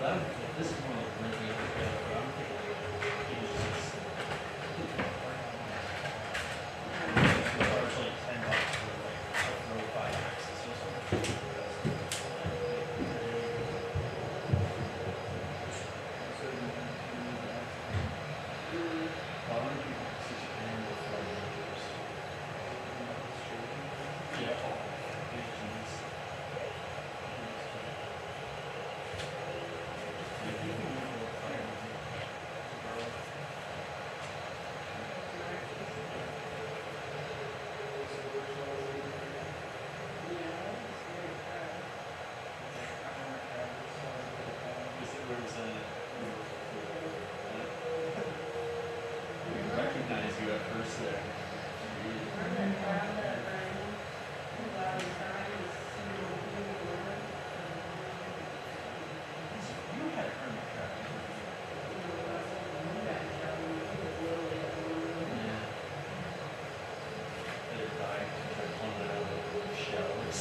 Well, this is more like renting out the trailer, but I'm thinking he was just. Charge like $10 for like a row 5 axis or something. Recognize you at first there. You had hermit crab. Yeah. Did it die? Tried pulling it out of the shells.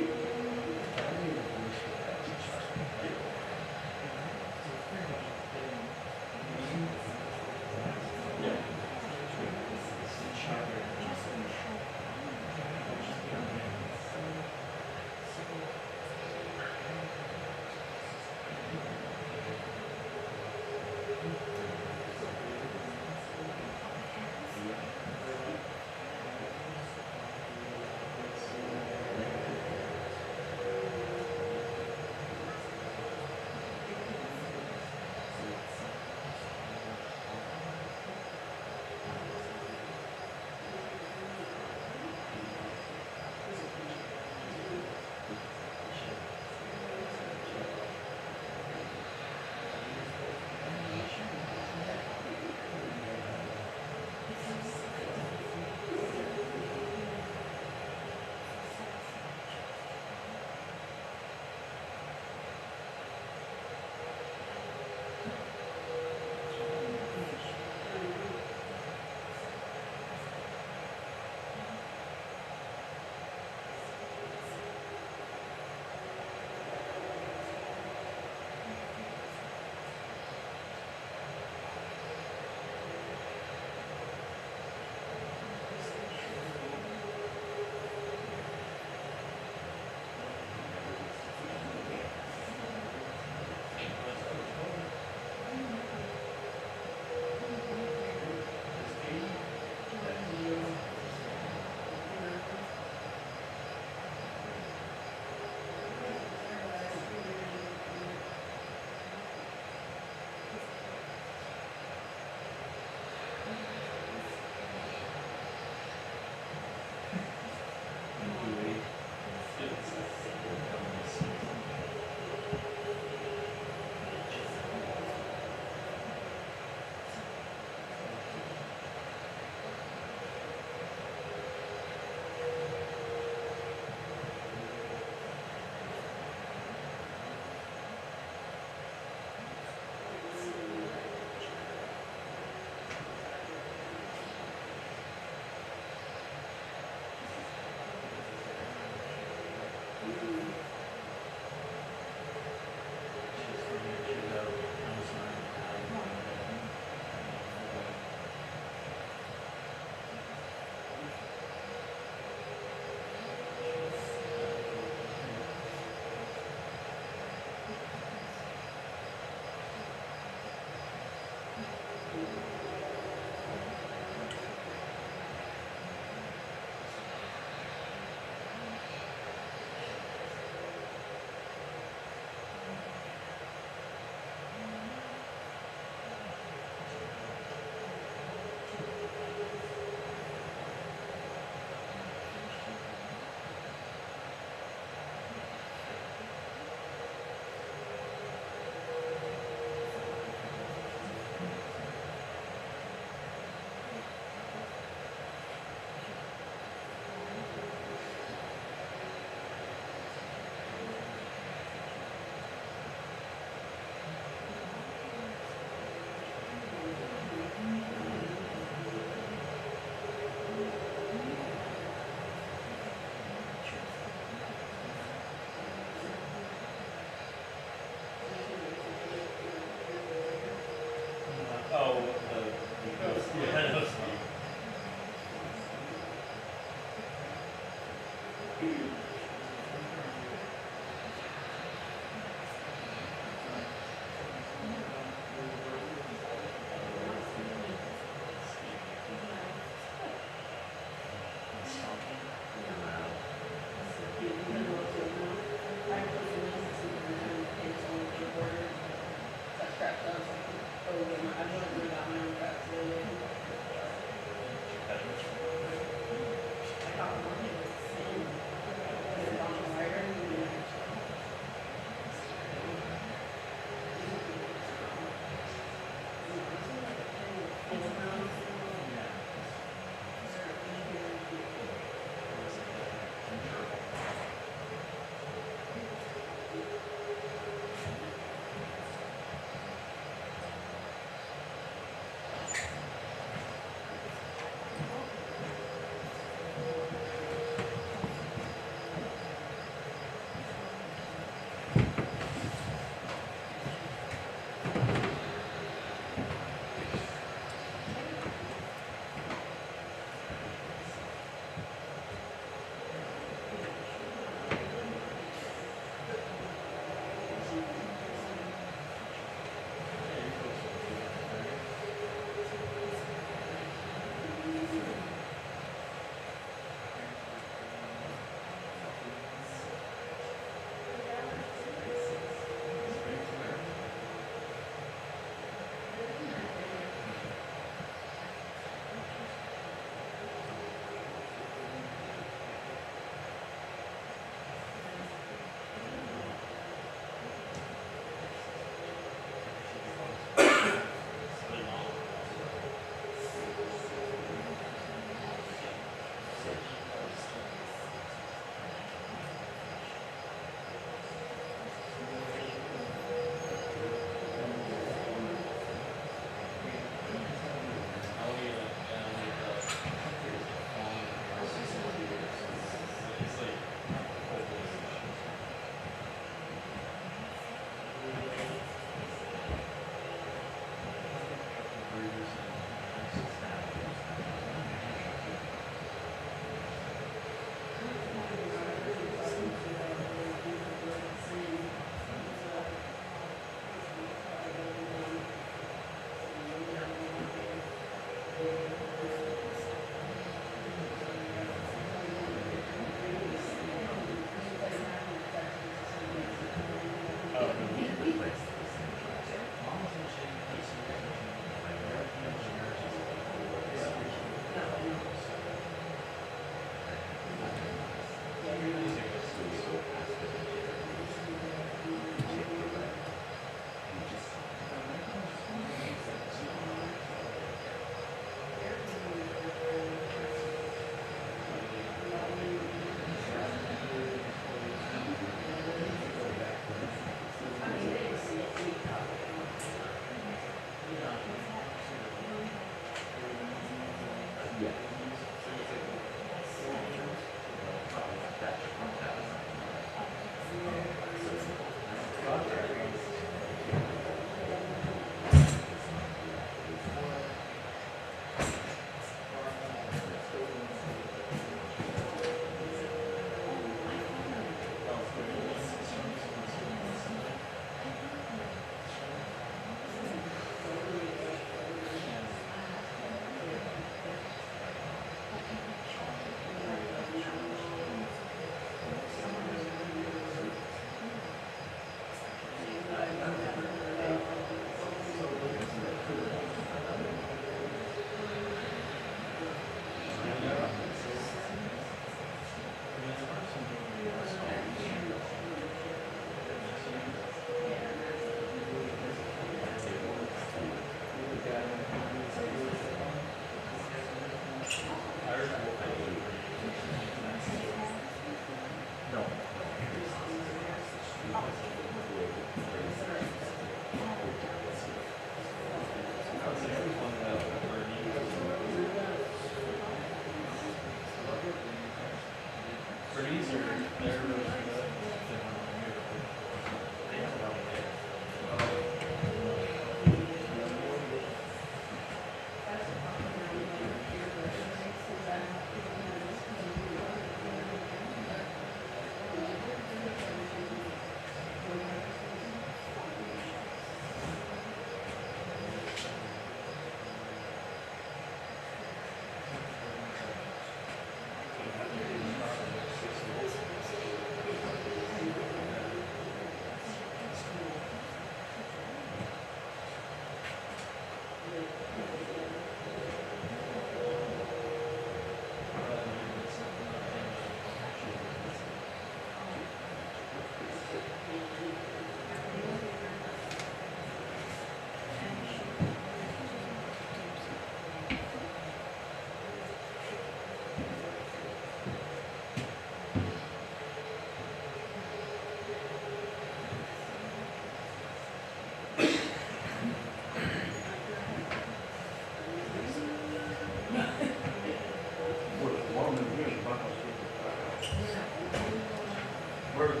Where are we?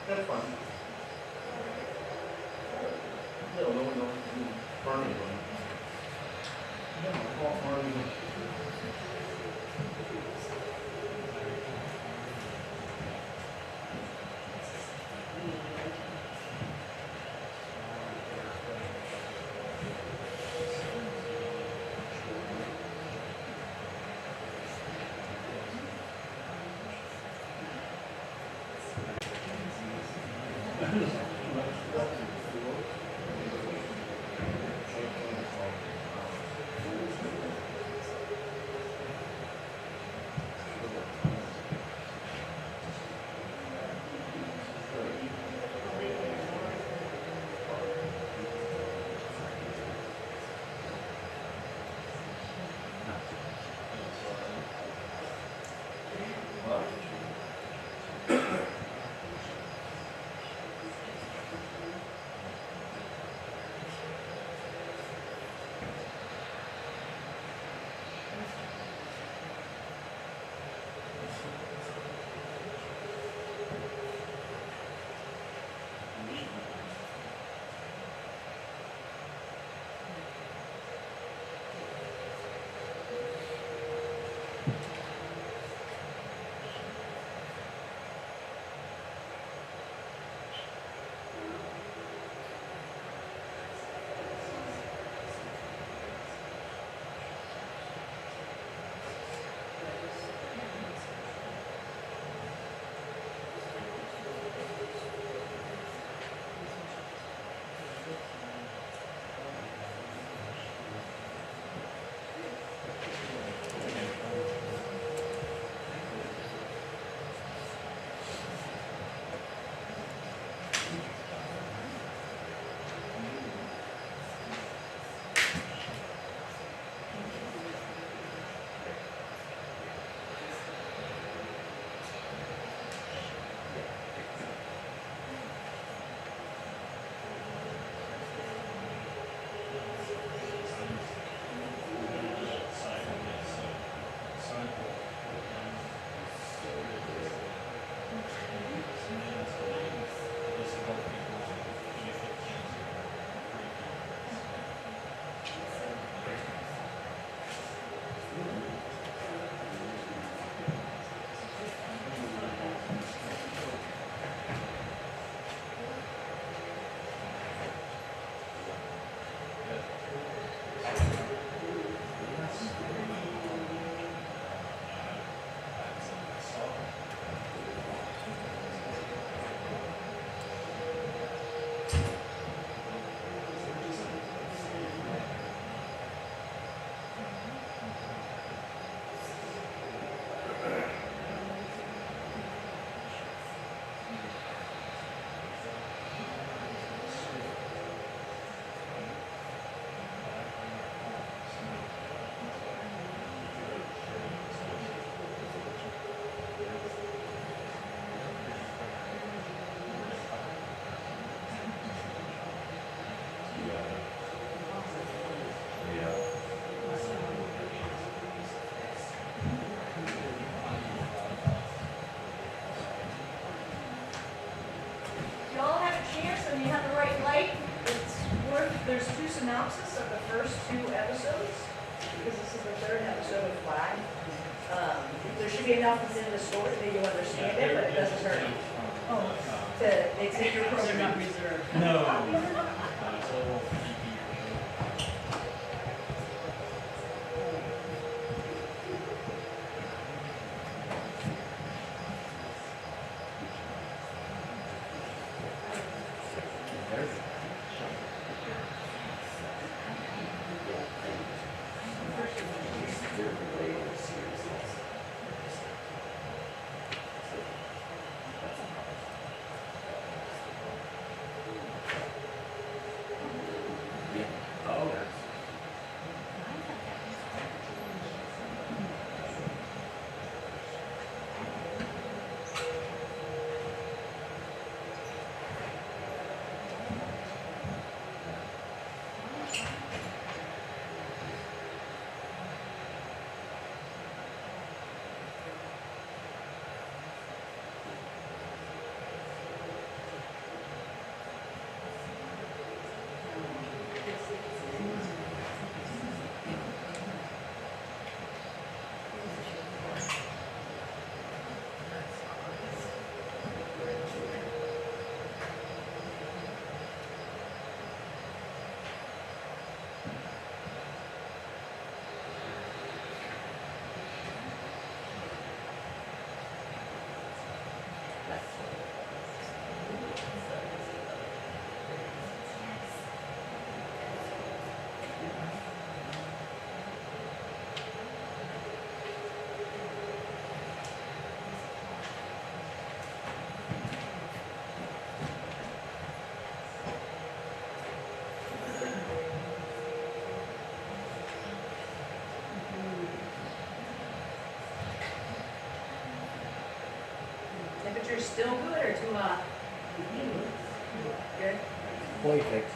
That's fine. No. Farming one. No, all farming. There's two synopses of the first two episodes, because this is the third episode of Flag. There should be enough within the story that you'll understand it, but it doesn't hurt. To make your program not reserved. No. still good or too hot? Good. Perfect.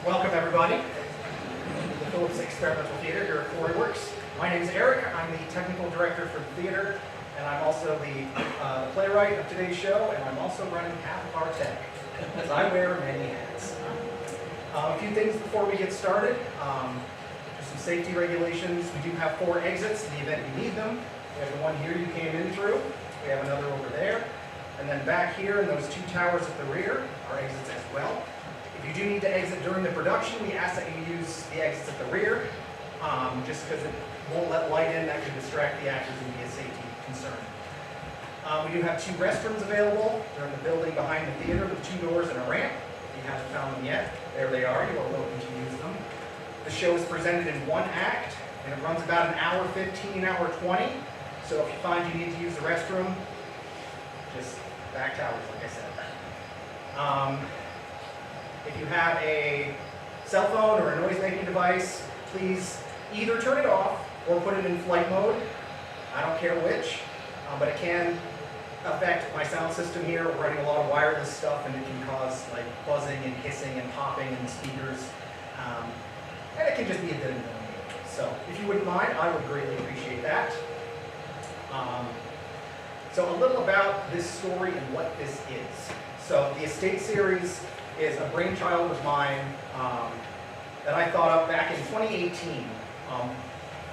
Welcome everybody to the Phillips Experimental Theater here at QuarryWorks. My name is Eric. I'm the technical director for the theater, and I'm also the playwright of today's show, and I'm also running half of our tech, as I wear many hats. A few things before we get started. There's some safety regulations. We do have 4 exits in the event you need them. We have the one here you came in through. We have another over there. And then back here in those 2 towers at the rear are exits as well. If you do need to exit during the production, we ask that you use the exits at the rear, just because it won't let light in. That could distract the actors and be a safety concern. We do have 2 restrooms available. They're in the building behind the theater with 2 doors and a ramp. If you haven't found them yet, there they are. You are welcome to use them. The show is presented in 1 act, and it runs about an hour 15, hour 20. So if you find you need to use the restroom, just back towers, like I said. If you have a cell phone or a noise-making device, please either turn it off or put it in flight mode. I don't care which, but it can affect my sound system here. We're running a lot of wireless stuff, and it can cause like buzzing and hissing and popping in the speakers. And it can just be a bit annoying. So if you wouldn't mind, I would greatly appreciate that. So a little about this story and what this is. So the Estate series is a brainchild of mine that I thought of back in 2018.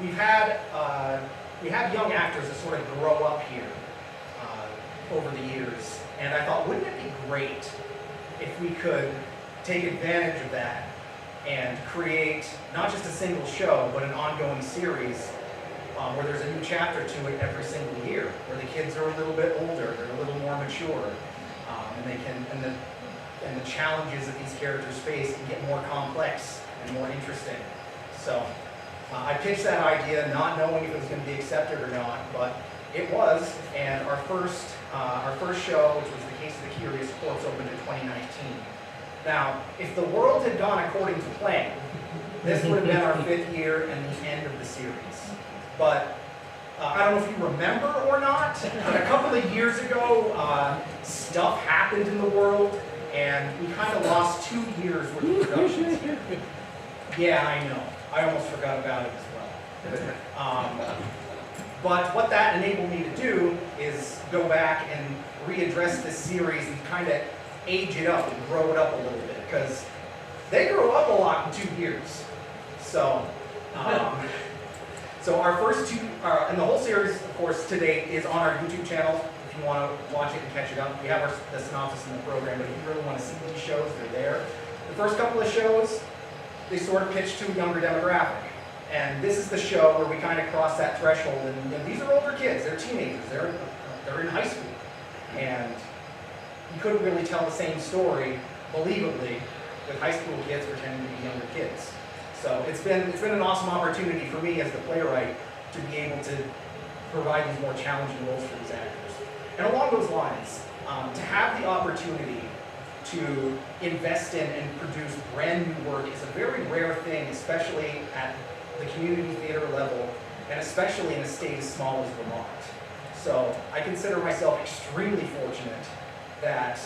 We had young actors that sort of grow up here over the years, and I thought, wouldn't it be great if we could take advantage of that and create not just a single show, but an ongoing series where there's a new chapter to it every single year, where the kids are a little bit older, they're a little more mature, and the challenges that these characters face can get more complex and more interesting. So I pitched that idea not knowing if it was going to be accepted or not, but it was, and our first show, which was The Case of the Curious Corpse, opened in 2019. Now, if the world had gone according to plan, this would have been our 5th year and the end of the series. But I don't know if you remember or not, but a couple of years ago, stuff happened in the world, and we kind of lost 2 years worth of productions here. Yeah, I know. I almost forgot about it as well. But what that enabled me to do is go back and readdress this series and kind of age it up and grow it up a little bit, because they grow up a lot in 2 years. So, so our first 2, and the whole series, of course, to date is on our YouTube channel. If you want to watch it and catch it up, we have the synopsis in the program, but if you really want to see these shows, they're there. The first couple of shows, they sort of pitch to a younger demographic. And this is the show where we kind of cross that threshold, and these are older kids, they're teenagers, they're in high school. And you couldn't really tell the same story, believably, with high school kids pretending to be younger kids. So it's been an awesome opportunity for me as the playwright to be able to provide these more challenging roles for these actors. And along those lines, to have the opportunity to invest in and produce brand new work is a very rare thing, especially at the community theater level, and especially in a state as small as Vermont. So I consider myself extremely fortunate that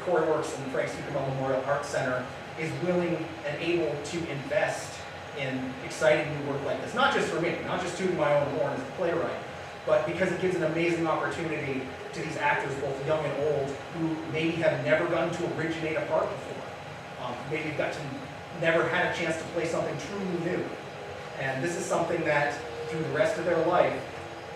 QuarryWorks and Frank Sucamel Memorial Arts Center is willing and able to invest in exciting new work like this. Not just for me, not just tooting my own horn as a playwright, but because it gives an amazing opportunity to these actors, both young and old, who maybe have never gotten to originate a part before. Maybe never had a chance to play something truly new. And this is something that, through the rest of their life,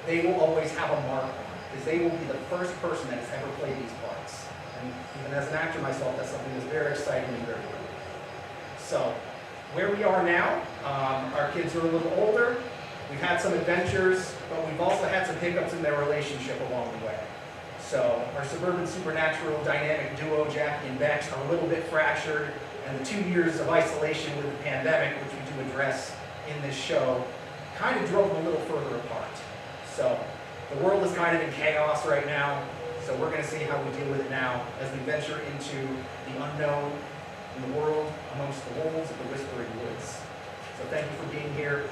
they will always have a mark on, because they will be the first person that has ever played these parts. And even as an actor myself, that's something that's very exciting and very cool. So, where we are now, our kids are a little older, we've had some adventures, but we've also had some hiccups in their relationship along the way. So, our suburban supernatural dynamic duo, Jackie and Bex, are a little bit fractured, and the 2 years of isolation with the pandemic, which we do address in this show, kind of drove them a little further apart. So the world is kind of in chaos right now, so we're going to see how we deal with it now as we venture into the unknown in the world amongst the wolves of the whispering woods. So thank you for being here.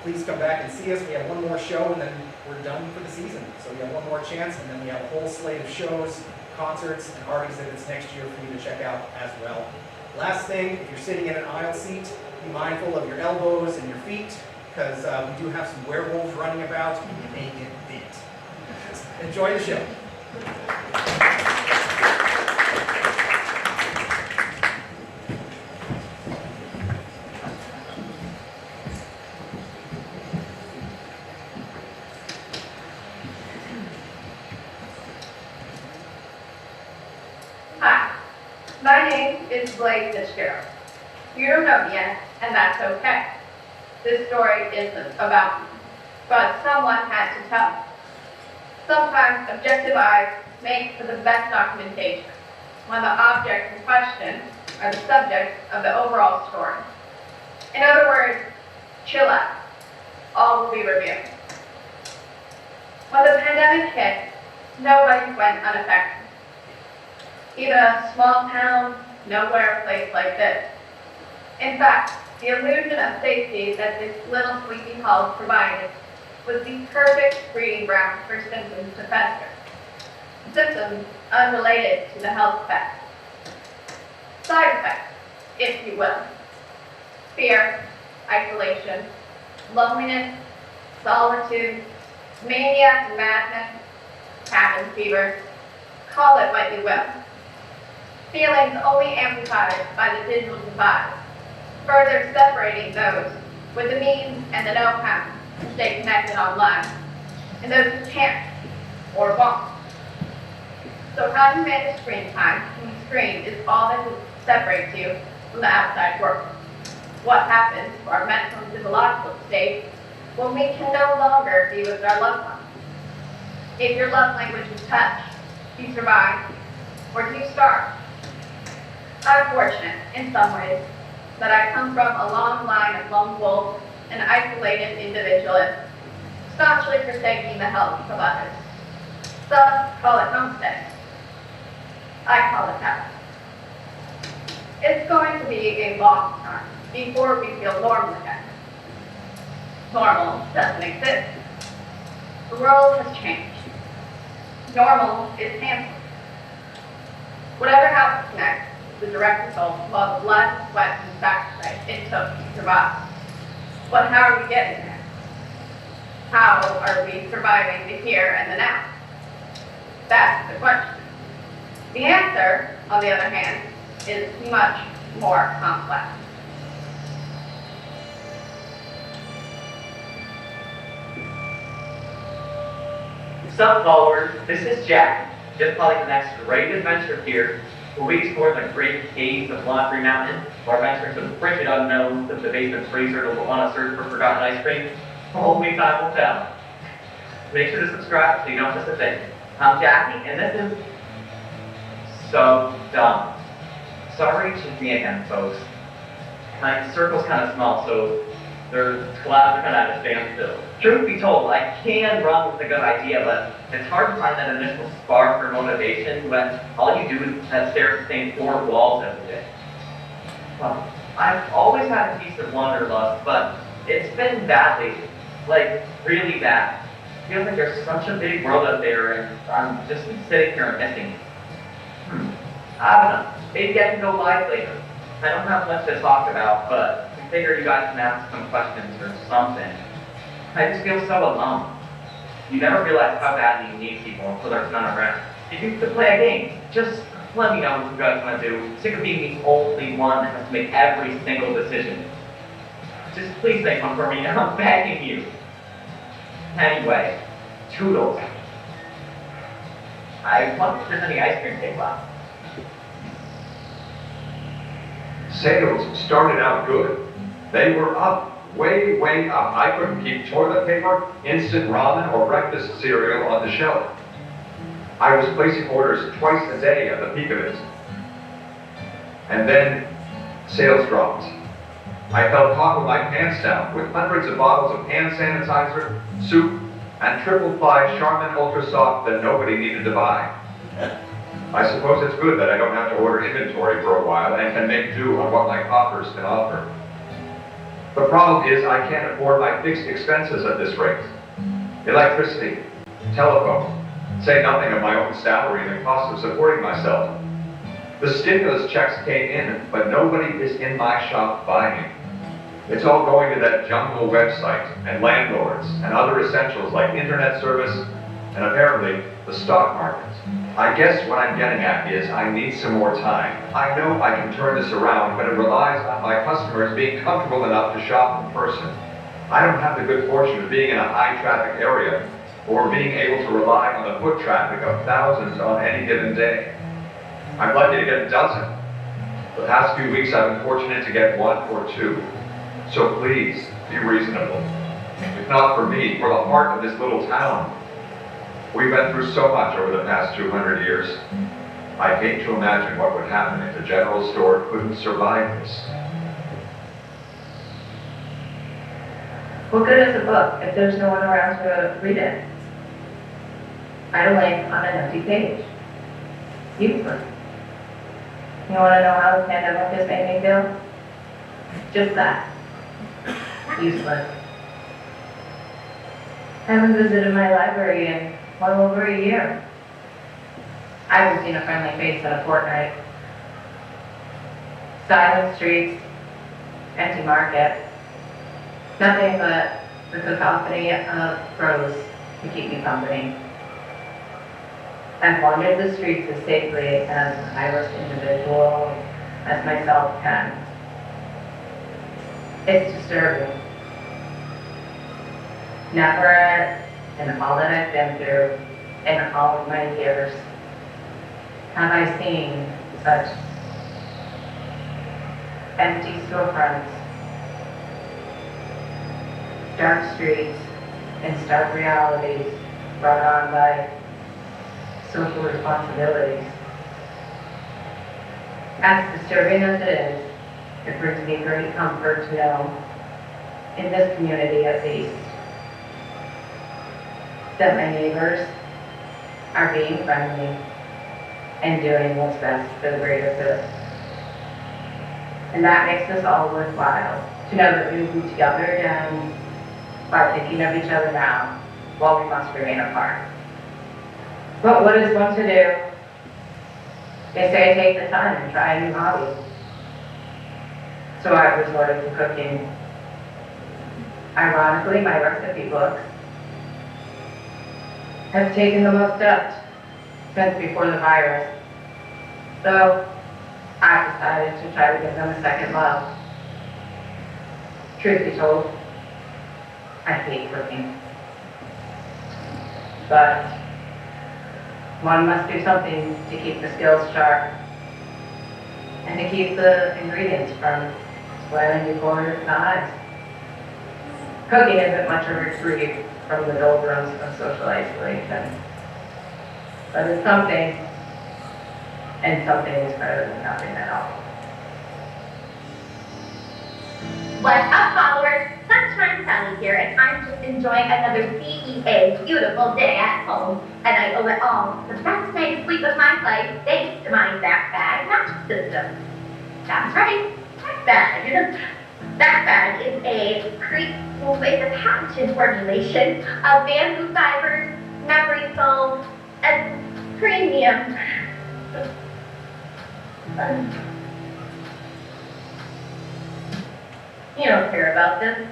Please come back and see us. We have one more show and then we're done for the season. So we have one more chance, and then we have a whole slate of shows, concerts, and art exhibits next year for you to check out as well. Last thing, if you're sitting in an aisle seat, be mindful of your elbows and your feet, because we do have some werewolves running about and you may get bit. Enjoy the show. Hi, my name is Blake Fitzgerald. You don't know me yet, and that's okay. This story isn't about me, but someone had to tell me. Sometimes objective eyes make for the best documentation, when the objects in question are the subject of the overall story. In other words, chill out. All will be revealed. When the pandemic hit, nobody went unaffected. Even a small town, nowhere place like this. In fact, the illusion of safety that this little sleepy hall provided was the perfect breeding ground for symptoms to fester. Symptoms unrelated to the health effects. Side effects, if you will. Fear, isolation, loneliness, solitude, mania and madness, cabin fever, call it what you will. Feelings only amplified by the digital divide. further separating those with the means and the know-how to stay connected online, and those who can't or won't. So how you manage screen time from the screen is all that separates you from the outside world. What happens to our mental and physiological state when we can no longer be with our loved ones? If your love language is touch, do you survive or do you starve? I'm fortunate in some ways that I come from a long line of lone wolves and isolated individualists, staunchly forsaking the help of others. Some call it homesteading. I call it habit. It's going to be a long time before we feel normal again. Normal doesn't exist. The world has changed. Normal is canceled. Whatever happens next is the direct result of all the blood, sweat, and sacrifice it took to survive. But how are we getting there? How are we surviving the here and the now? That's the question. The answer, on the other hand, is much more complex. Sup followers, this is Jack. Just calling the next great adventure here, where we explore the great caves of Laundry Mountain, or venture into the frigid unknowns of the basement freezer to on a search for forgotten ice cream. Only time will tell. Make sure to subscribe so you don't miss a thing. I'm Jackie, and this is so dumb. Sorry to me again, folks. My circle's kind of small, so their collabs are kind of at a standstill. Truth be told, I can run with a good idea, but it's hard to find that initial spark or motivation when all you do is stare at the same four walls every day. Well, I've always had a piece of wanderlust, but it's been bad lately. Like, really bad. It feels like there's such a big world out there, and I'm just sitting here and missing it. I don't know. Maybe I can go live later. I don't have much to talk about, but I figure you guys can ask some questions or something. I just feel so alone. You never realize how badly you need people until there's none around. If you could play a game, just let me know what you guys want to do. Sick of being the only one that has to make every single decision. Just please make one for me, I'm begging you. Anyway, toodles. I wonder if there's any ice cream cake left. Sales started out good. They were up, way, way up. I couldn't keep toilet paper, instant ramen, or breakfast cereal on the shelf. I was placing orders twice a day at the peak of it. And then, sales dropped. I felt caught with my pants down, with hundreds of bottles of hand sanitizer, soup, and triple ply Charmin Ultra Soft that nobody needed to buy. I suppose it's good that I don't have to order inventory for a while and can make do on what my coffers can offer. The problem is I can't afford my fixed expenses at this rate. Electricity, telephone, say nothing of my own salary and the cost of supporting myself. The stimulus checks came in, but nobody is in my shop buying. It's all going to that jungle website and landlords and other essentials like internet service and apparently the stock market. I guess what I'm getting at is I need some more time. I know I can turn this around, but it relies on my customers being comfortable enough to shop in person. I don't have the good fortune of being in a high traffic area or being able to rely on the foot traffic of thousands on any given day. I'm lucky to get a dozen. The past few weeks I've been fortunate to get one or two. So please, be reasonable. If not for me, for the heart of this little town. We've been through so much over the past 200 years. I hate to imagine what would happen if the general store couldn't survive this. What good is a book if there's no one around to read it? Idling on an empty page. Useless. You want to know how the pandemic has made me feel? Just that. Useless. I haven't visited my library in well over a year. I haven't seen a friendly face in a fortnight. Silent streets, empty market. Nothing but the cacophony of crows to keep me company. I've wandered the streets as safely as an Irish individual as myself can. It's disturbing. Never in all that I've been through, in all of my years, have I seen such empty storefronts, dark streets, and stark realities brought on by social responsibilities. As disturbing as it is, it brings me great comfort to know, in this community at least, that my neighbors are being friendly and doing what's best for the greater good. And that makes us all worthwhile, to know that we will be together again by thinking of each other now, while we must remain apart. But what is one to do? They say take the time and try a new hobby. So I resorted to cooking. Ironically, my recipe books have taken the most depth since before the virus. So I decided to try to give them a second love. Truth be told, I hate cooking. But one must do something to keep the skills sharp and to keep the ingredients from spoiling before the eyes. Cooking isn't much of a retreat from the doldrums of social isolation, but it's something, and something is better than nothing at all. What's up, followers? Sunshine Sally here, and I'm just enjoying another BEA beautiful day at home, and I owe it all the best night's sleep of my life thanks to my backbag match system. That's right, backbag. Backbag is a with a patented formulation of bamboo fibers, memory foam, and premium. You don't care about this.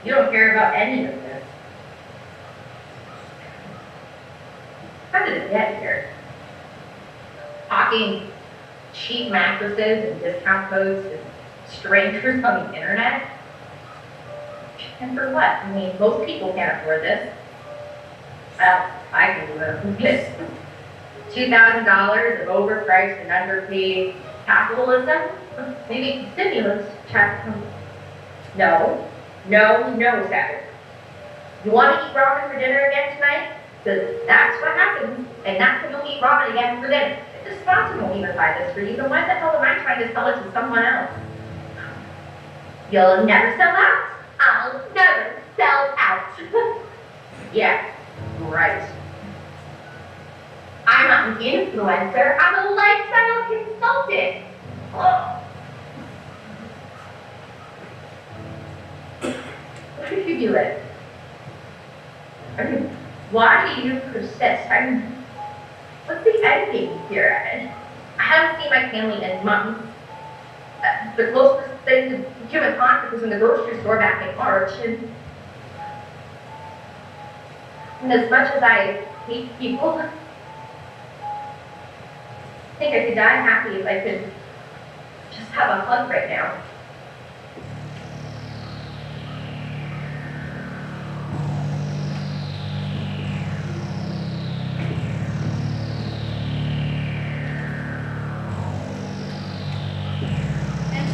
You don't care about any of this. How did it get here? Talking cheap mattresses and discount codes to strangers on the internet? And for what? I mean, most people can't afford this. Well, I can do it with this. $2,000 of overpriced and underpaid capitalism? Maybe stimulus check. No, Saturday. You want to eat ramen for dinner again tonight? Because that's what happens, and that's when you'll eat ramen again for dinner. If the sponsor won't even buy this for you, then why the hell am I trying to sell it to someone else? You'll never sell out? I'll never sell out. Yeah, right. I'm not an influencer, I'm a lifestyle consultant. Oh. Why did you do it? I mean, why do you persist? What's the end game here? I haven't seen my family in months. The closest thing to human contact was in the grocery store back in March. And as much as I hate people, I think I could die happy if I could just have a hug right now.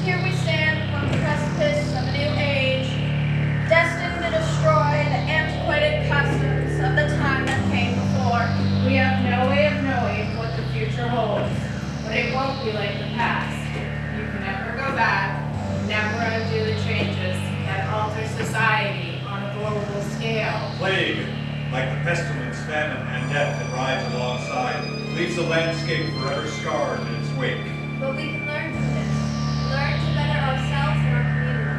Here we stand on the precipice of a new age, destined to destroy the antiquated customs of the time that came before. We have no way of knowing what the future holds, but it won't be like the past. You can never go back, never undo the changes that alter society on a global scale. Plague, like the pestilence, famine, and death that rides alongside, leaves the landscape forever scarred in its wake. But we can learn from this. Learn to better ourselves and our community.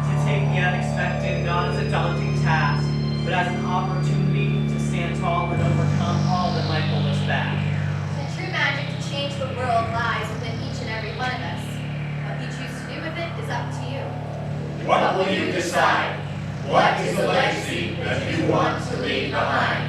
To take the unexpected not as a daunting task, but as an opportunity to stand tall and overcome all that might hold us back. The true magic to change the world lies within each and every one of us. What you choose to do with it is up to you. What will you decide? What is the legacy that you want to leave behind?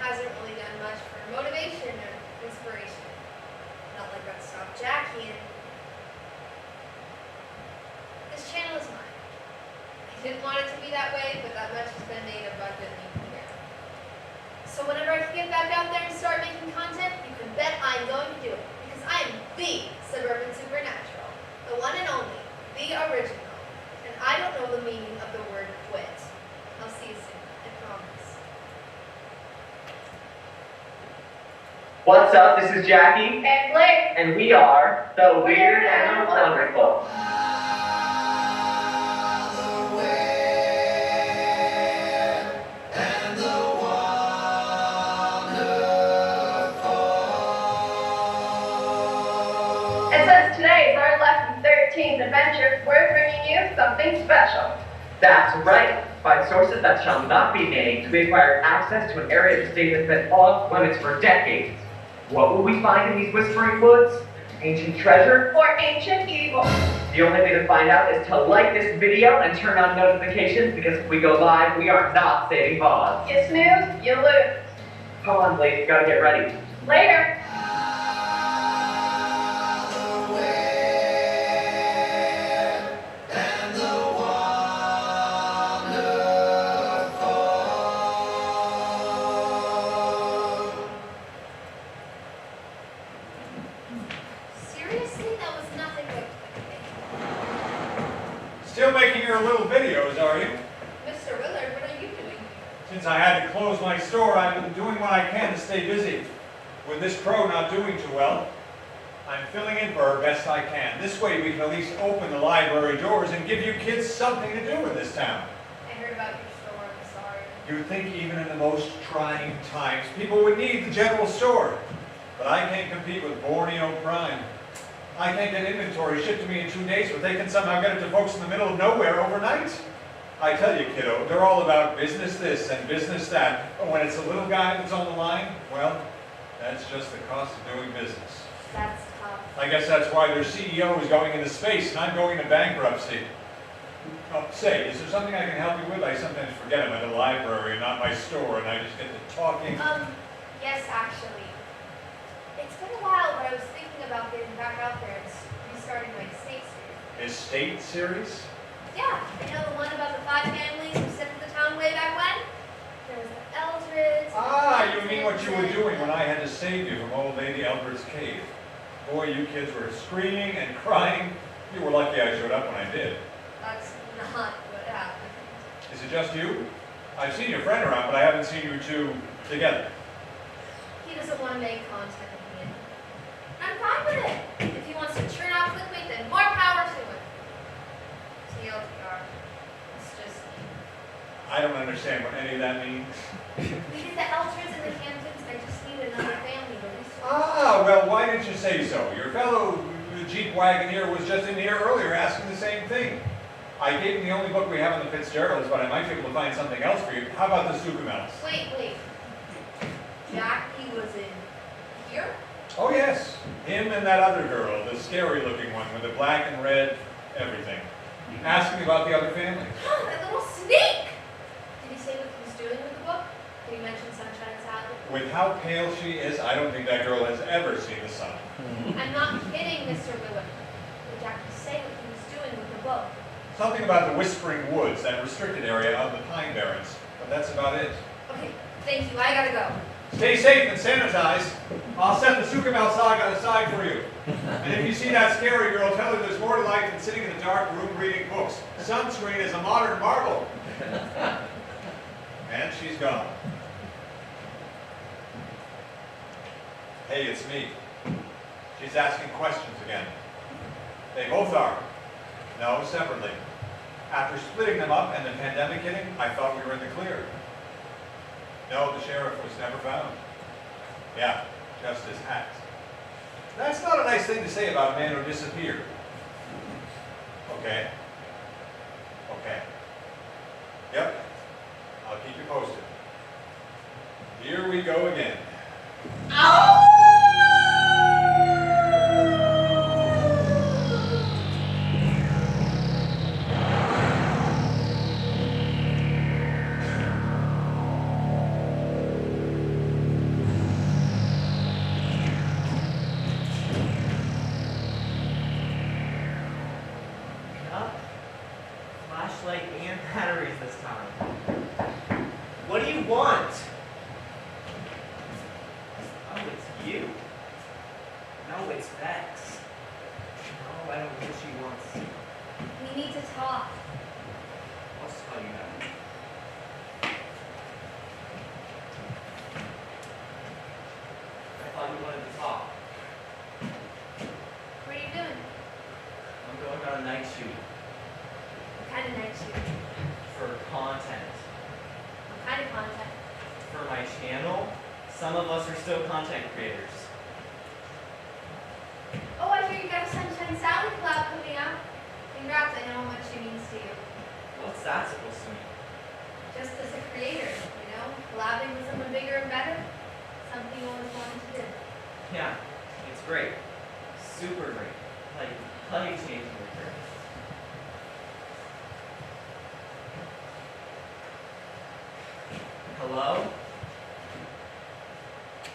hasn't really done much for motivation or inspiration. Not like that stop Jackie and this channel is mine. I didn't want it to be that way, but that much has been made abundantly clear. So whenever I can get back out there and start making content, you can bet I'm going to do it. Because I am the Suburban Supernatural. The one and only. The original. And I don't know the meaning of the word quit. I'll see you soon. I promise. What's up? This is Jackie. And Blake. And we are the Weird and the Wonderful. And since today is our lesson 13th adventure, we're bringing you something special. That's right. By sources that shall not be named, we acquired access to an area of the state that's been off limits for decades. What will we find in these whispering woods? Ancient treasure? Or ancient evil. The only way to find out is to like this video and turn on notifications, because if we go live, we are not saving Boz. You snooze, you lose. Come on, Blake, gotta get ready. Later. Seriously? That was nothing but clickbait. Still making your little videos, are you? Mr. Willard, what are you doing? Since I had to close my store, I've been doing what I can to stay busy. With this crow not doing too well, I'm filling in for her best I can. This way we can at least open the library doors and give you kids something to do in this town. I heard about your store, I'm sorry. You'd think even in the most trying times, people would need the general store. But I can't compete with Borneo crime. I can't get inventory shipped to me in 2 days, but they can somehow get it to folks in the middle of nowhere overnight. I tell you, kiddo, they're all about business this and business that. But when it's a little guy that's on the line, well, that's just the cost of doing business. That's tough. I guess that's why their CEO is going into space and I'm going into bankruptcy. Say, is there something I can help you with? I sometimes forget I'm at the library and not my store, and I just get to talking. Yes, actually. It's been a while, but I was thinking about getting back out there and restarting my estate series. Estate series? Yeah, you know the one about the 5 families who sent to the town way back when? There was the Eldreds. Ah, you mean what you were doing when I had to save you from old lady Eldred's cave. Boy, you kids were screaming and crying. You were lucky I showed up when I did. That's not what happened. Is it just you? I've seen your friend around, but I haven't seen you two together. He doesn't want to make contact with me. I'm fine with it. If he wants to churn out clickbait, then more power to him. TLDR. It's just me. I don't understand what any of that means. We did the Eldreds and the Hamptons. I just need another family to research. Ah, well, why didn't you say so? Your fellow Jeep Wagoneer was just in here earlier asking the same thing. I gave him the only book we have on the Fitzgeralds, but I might be able to find something else for you. How about the Sukumels? Wait. Jackie was in here? Oh, yes. Him and that other girl, the scary-looking one with the black and red everything. Asking me about the other family. That little sneak! Did he say what he was doing with the book? Did he mention Sunshine Salad? With how pale she is, I don't think that girl has ever seen the sun. I'm not kidding, Mr. Willard. Did Jackie say what he was doing with the book? Something about the Whispering Woods, that restricted area of the Pine Barrens. But that's about it. Okay, thank you. I gotta go. Stay safe and sanitize. I'll set the Sukumel saga aside for you. And if you see that scary girl, tell her there's more to life than sitting in a dark room reading books. Sunscreen is a modern marvel. And she's gone. Hey, it's me. She's asking questions again. They both are. No, separately. After splitting them up and the pandemic hitting, I thought we were in the clear. No, the sheriff was never found. Yeah, just his hat. That's not a nice thing to say about a man who disappeared. Okay. Yep, I'll keep you posted. Here we go again. want? Oh, it's you. No, it's Vex. No, I don't think she wants. We need to talk. I'll just tell you now. I thought you wanted to talk. What are you doing? I'm going on a night shoot What kind of night shoot? for content. What kind of content? For my channel, some of us are still content creators. Oh, I hear you got a Sunshine Sally collab coming out. Congrats, I know how much she means to you. What's that supposed to mean? Just as a creator, collabing with someone bigger and better, something you always wanted to do. Yeah, it's great. Super great. Like, life-changing experience. Hello?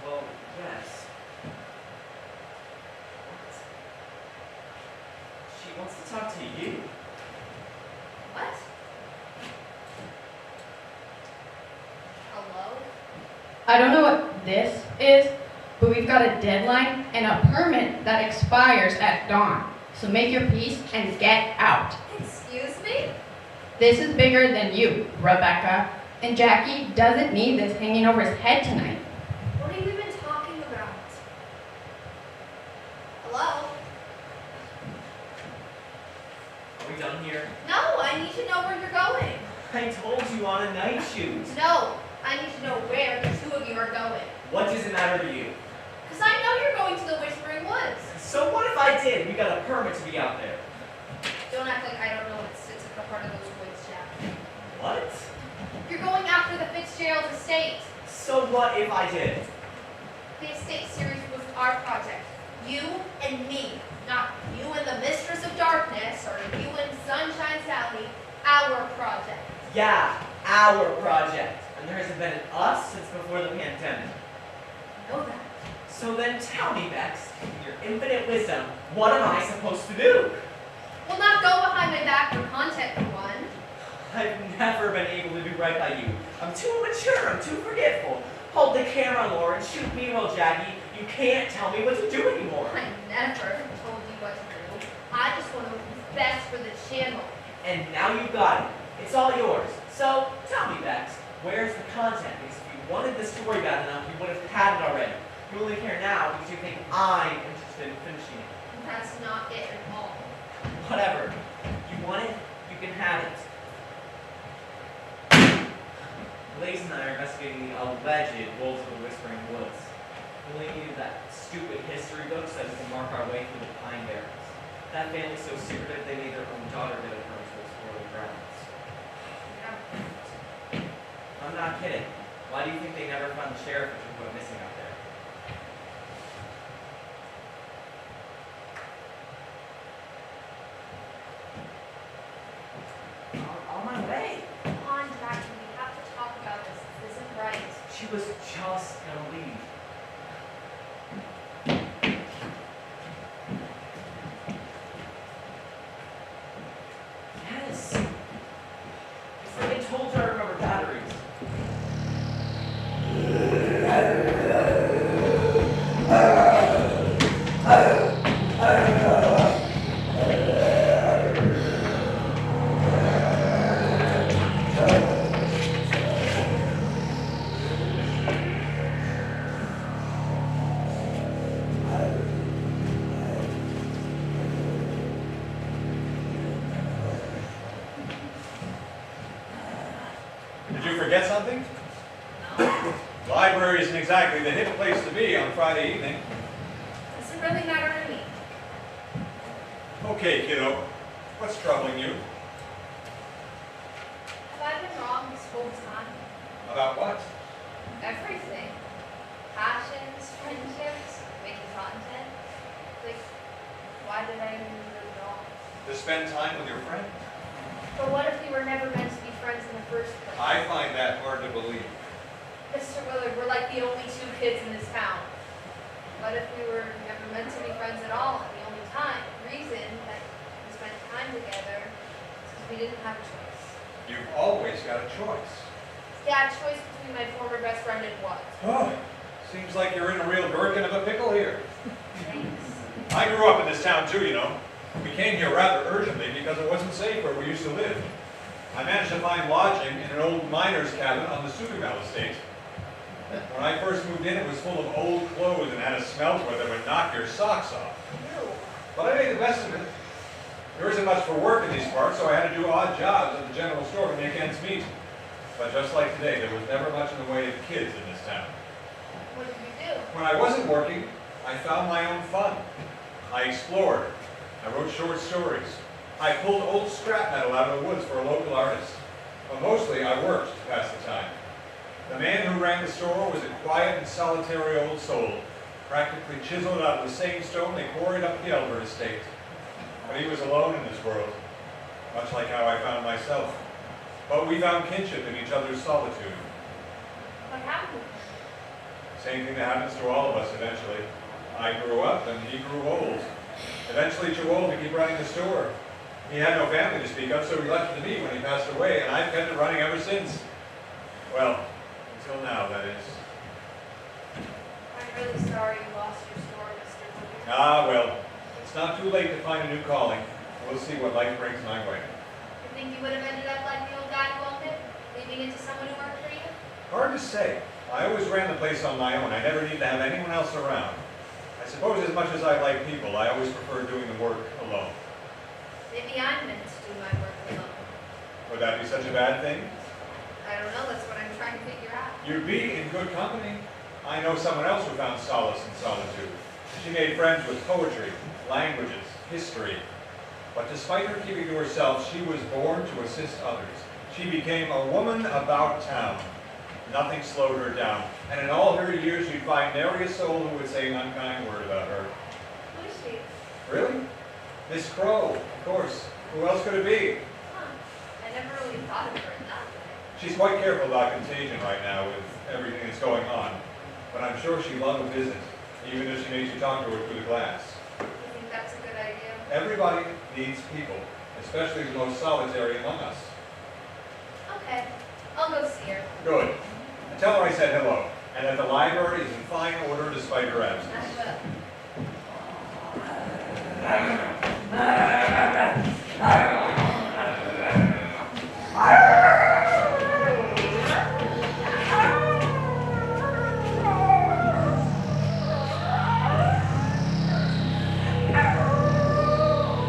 Well, yes. What? She wants to talk to you. What? Hello? I don't know what this is, but we've got a deadline and a permit that expires at dawn. So make your peace and get out. Excuse me? This is bigger than you, Rebecca. And Jackie doesn't need this hanging over his head tonight. What have you been talking about? Hello? Are we done here? No, I need to know where you're going. I told you on a night shoot. No, I need to know where the two of you are going. What does it matter to you? Because I know you're going to the Whispering Woods. So what if I did? We got a permit to be out there. Don't act like I don't know it's a part of those woods, Jack. What? You're going after the Fitzgerald estate. So what if I did? The estate series was our project. You and me. Not you and the Mistress of Darkness, or you and Sunshine Sally. Our project. Yeah, our project. And there hasn't been an us since before the pandemic. I know that. So then tell me, Bex, in your infinite wisdom, what am I supposed to do? Well, not go behind my back for content, for one. I've never been able to do right by you. I'm too immature, I'm too forgetful. Hold the camera, Lauren, shoot me, well, Jackie. You can't tell me what to do anymore. I never told you what to do. I just want to do what's best for the channel. And now you've got it. It's all yours. So tell me, Bex, where's the content? Because if you wanted this story bad enough, you would have had it already. You only care now because you think I'm interested in finishing it. That's not it at all. Whatever. You want it, you can have it. Blaze and I are investigating the alleged wolves of the Whispering Woods. We only needed that stupid history book so that we can mark our way through the Pine Barrens. That family's so secretive they made their own daughter get a permit to explore the grounds. I'm not kidding. Why do you think they never found the sheriff if we went missing out there? On my way. Come on, Jackie, we have to talk about this. This isn't right. She was just gonna leave. Yes. It's like I told you I remember batteries. Did you forget something? No. Library isn't exactly the hip place to be on Friday evening. Doesn't really matter to me. Okay, kiddo. What's troubling you? Have I been wrong this whole time? About what? Everything. Passions, friendships, making content. Like, why did I even do it wrong? To spend time with your friend? But what if we were never meant to be friends in the first place? I find that hard to believe. Mr. Willard, we're like the only two kids in this town. What if we were never meant to be friends at all, and the only reason that we spent time together is because we didn't have a choice? You've always got a choice. Yeah, choice between my former best friend and what? Oh, seems like you're in a real gherkin of a pickle here. Thanks. I grew up in this town too, you know. We came here rather urgently because it wasn't safe where we used to live. I managed to find lodging in an old miner's cabin on the Sugabell estate. When I first moved in, it was full of old clothes and had a smell to it that would knock your socks off. But I made the best of it. There isn't much for work in these parts, so I had to do odd jobs at the general store to make ends meet. But just like today, there was never much in the way of kids in this town. What did you do? When I wasn't working, I found my own fun. I explored. I wrote short stories. I pulled old scrap metal out of the woods for a local artist. But mostly I worked to pass the time. The man who ran the store was a quiet and solitary old soul, practically chiseled out of the same stone they quarried up the Elbert estate. But he was alone in this world, much like how I found myself. But we found kinship in each other's solitude. What happened? Same thing that happens to all of us eventually. I grew up and he grew old. Eventually too old to keep running the store. He had no family to speak of, so he left it to me when he passed away, and I've kept it running ever since. Well, until now, that is. I'm really sorry you lost your store, Mr. Woodard. Ah, well, it's not too late to find a new calling. We'll see what life brings my way. You think you would have ended up like the old guy who owned it, leaving it to someone who worked for you? Hard to say. I always ran the place on my own. I never needed to have anyone else around. I suppose as much as I like people, I always prefer doing the work alone. Maybe I'm meant to do my work alone. Would that be such a bad thing? I don't know, that's what I'm trying to figure out. You'd be in good company. I know someone else who found solace in solitude. She made friends with poetry, languages, history. But despite her keeping to herself, she was born to assist others. She became a woman about town. Nothing slowed her down. And in all her years, you'd find nary a soul who would say an unkind word about her. Who is she? Really? Miss Crow, of course. Who else could it be? Huh. I never really thought of her in that way. She's quite careful about contagion right now with everything that's going on. But I'm sure she'd love a visit, even if she made you talk to her through the glass. You think that's a good idea? Everybody needs people, especially the most solitary among us. Okay. I'll go see her. Good. And tell her I said hello, and that the library is in fine order despite her absence. I will.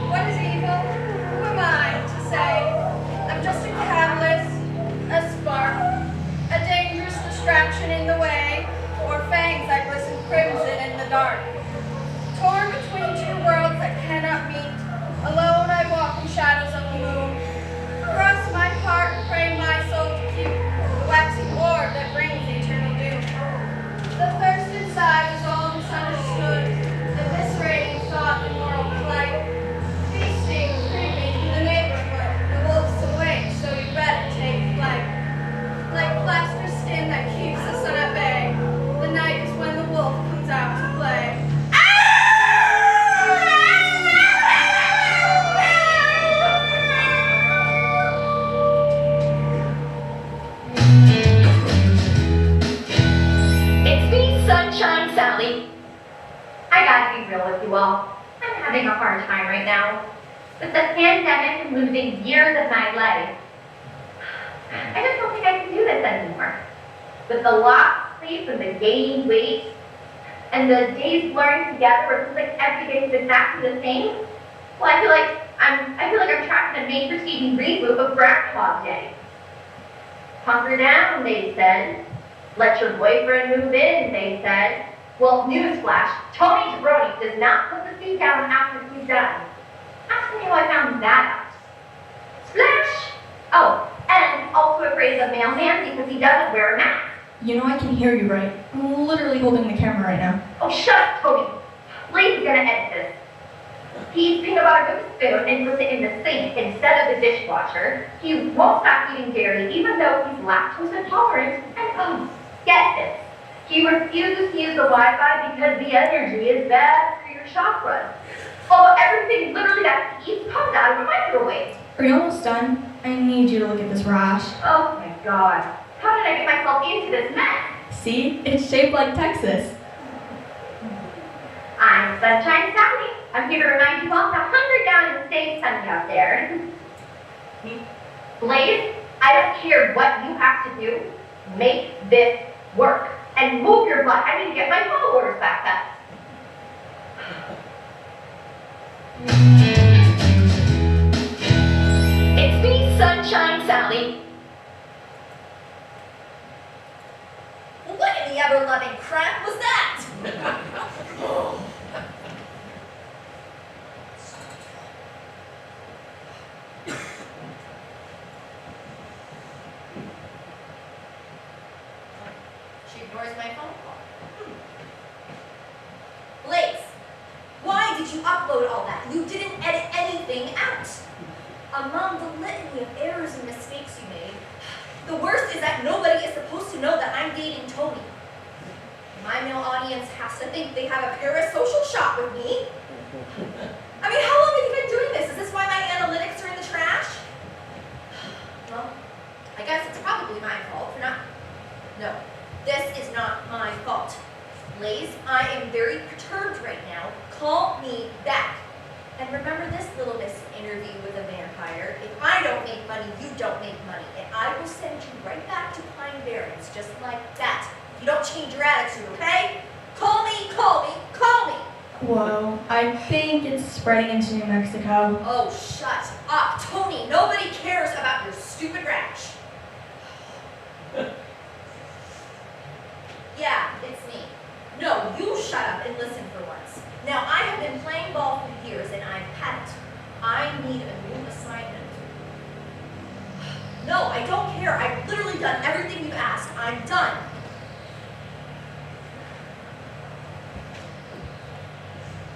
What is evil? Who am I to say? I'm just a catalyst, a spark, a dangerous distraction in the way, or fangs that glisten crimson in the dark. Torn between two worlds that cannot meet, alone I walk in shadows of the moon. Cross my heart and pray my soul to keep the waxing orb that brings eternal doom. The thirst inside is all misunderstood, eviscerating thought and moral plight. Feasting, creeping through the neighborhood, the wolf's awake, so you better take flight. Like plaster skin that keeps the sun at bay, the night is when the wolf comes out to play. It's me, Sunshine Sally. I gotta be real with you all. I'm having a hard time right now. With the pandemic and losing years of my life, I just don't think I can do this anymore. With the lost sleep and the gaining weight, and the days blurring together where it feels like every day is exactly the same, well, I feel like I'm trapped in a made-for-TV reboot of Groundhog Day. Hunker down, they said. Let your boyfriend move in, they said. Well, newsflash, Tony Jabroni does not put the seat down after he's done. Ask me how I found that out. Splash! Oh, and also afraid of the mailman because he doesn't wear a mask. You know I can hear you right. I'm literally holding the camera right now. Oh, shut up, Tony. Blade's gonna edit this. He's peanut butter with a spoon and puts it in the sink instead of the dishwasher. He won't stop eating dairy even though he's lactose intolerant. And get this. He refuses to use the Wi-Fi because the energy is bad for your chakras. Although everything literally that he eats comes out of a microwave. Are you almost done? I need you to look at this rash. Oh my god. How did I get myself into this mess? See, it's shaped like Texas. I'm Sunshine Sally. I'm here to remind you all how hungry down in the States sunny out there. Blaze, I don't care what you have to do. Make this work. And move your butt. I need to get my followers back up. It's me, Sunshine Sally. What in the ever-loving crap was that? She ignores my phone call. Blaze, why did you upload all that? You didn't edit anything out. Among the litany of errors and mistakes you made, the worst is that nobody is supposed to know that I'm dating Tony. My male audience has to think they have a parasocial shot with me. I mean, how long have you been doing this? Is this why my analytics are in the trash? Well, I guess it's probably my fault for not... No, this is not my fault. Blaze, I am very perturbed right now. Call me back. And remember this little miss interview with a vampire. If I don't make money, you don't make money. And I will send you right back to Pine Barrens, just like that. You don't change your attitude, okay? Call me, call me, call me! Whoa, I think it's spreading into New Mexico. Oh, shut up, Tony. Nobody cares about your stupid rash. Yeah, it's me. No, you shut up and listen for once. Now, I have been playing ball for years and I've had it. I need a new assignment. No, I don't care. I've literally done everything you asked. I'm done.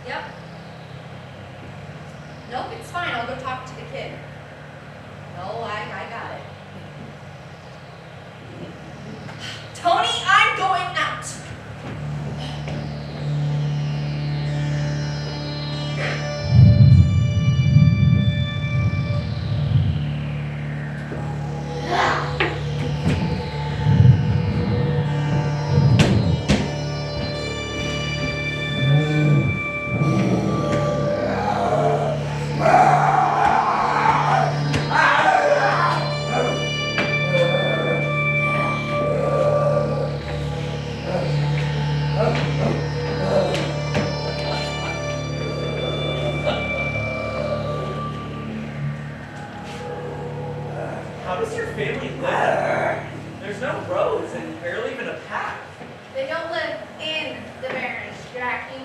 Yep. Nope, it's fine. I'll go talk to the kid. No, I got it. Tony, I'm going out. How does your family live? There's no roads and barely even a path. They don't live in the Barrens, Jackie.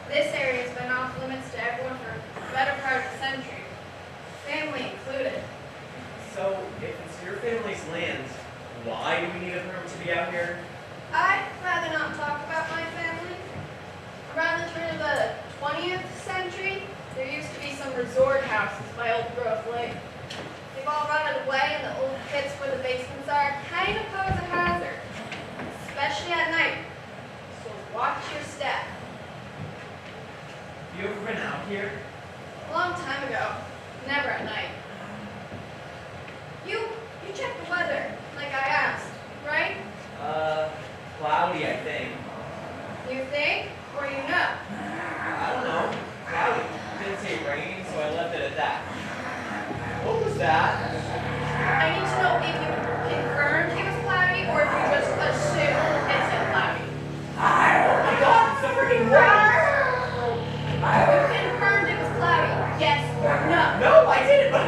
This area has been off limits to everyone for the better part of a century, family included. So, if it's your family's land, why do we need a permit to be out here? I'd rather not talk about my family. Around the turn of the 20th century, there used to be some resort houses by Old Grove Lake. They've all rotted away, and the old pits where the basements are kind of pose a hazard, especially at night. So watch your step. You ever been out here? A long time ago, never at night. You check the weather, like I asked, right? Cloudy, I think. You think, or you know? I don't know. Cloudy. Didn't say rain, so I left it at that. What was that? I need to know if you confirmed it was cloudy, or if you just assumed it said cloudy. Oh my god, it's the freaking rain! You confirmed it was cloudy, yes or no? No, I didn't, but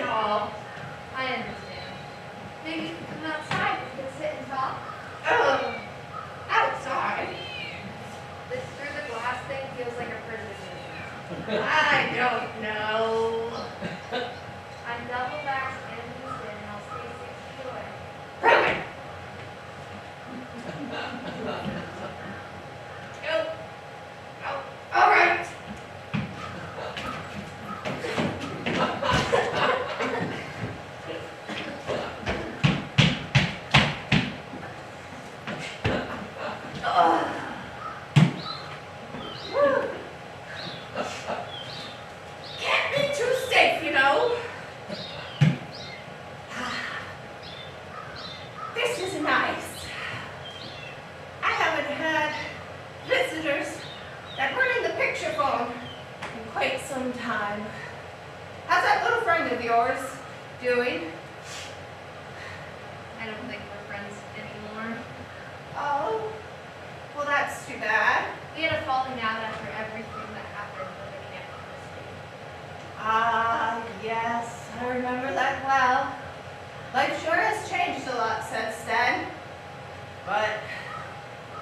all. I understand. Maybe you can come outside and we can sit and talk. Outside? This through the glass thing feels like a prison. I don't know. I'm double vaxxed and boosted and I'll stay 6 feet away. Prove it. All right. Can't be too safe, you know. This is nice. I haven't had visitors that weren't in the picture phone in quite some time. How's that little friend of yours doing? I don't think we're friends anymore. Oh, well, that's too bad. We had a falling out after everything that happened with the campus. Ah, yes, I remember that well. Life sure has changed a lot since then. But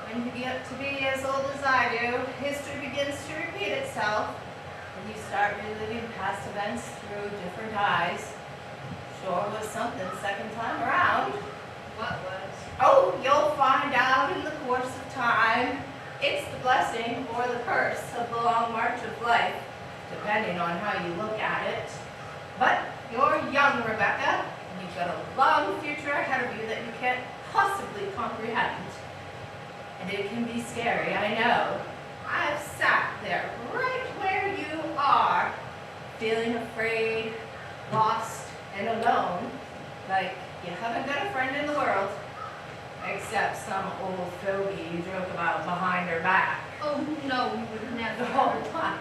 when you get to be as old as I do, history begins to repeat itself. And you start reliving past events through different eyes. Sure was something second time around. What was? Oh, you'll find out in the course of time. It's the blessing or the curse of the long march of life, depending on how you look at it. But you're young, Rebecca, and you've got a long future ahead of you that you can't possibly comprehend. And it can be scary, I know. I've sat there right where you are, feeling afraid, lost, and alone, like you haven't got a friend in the world, except some old fogey you joke about behind her back. Oh no, we would never. Oh,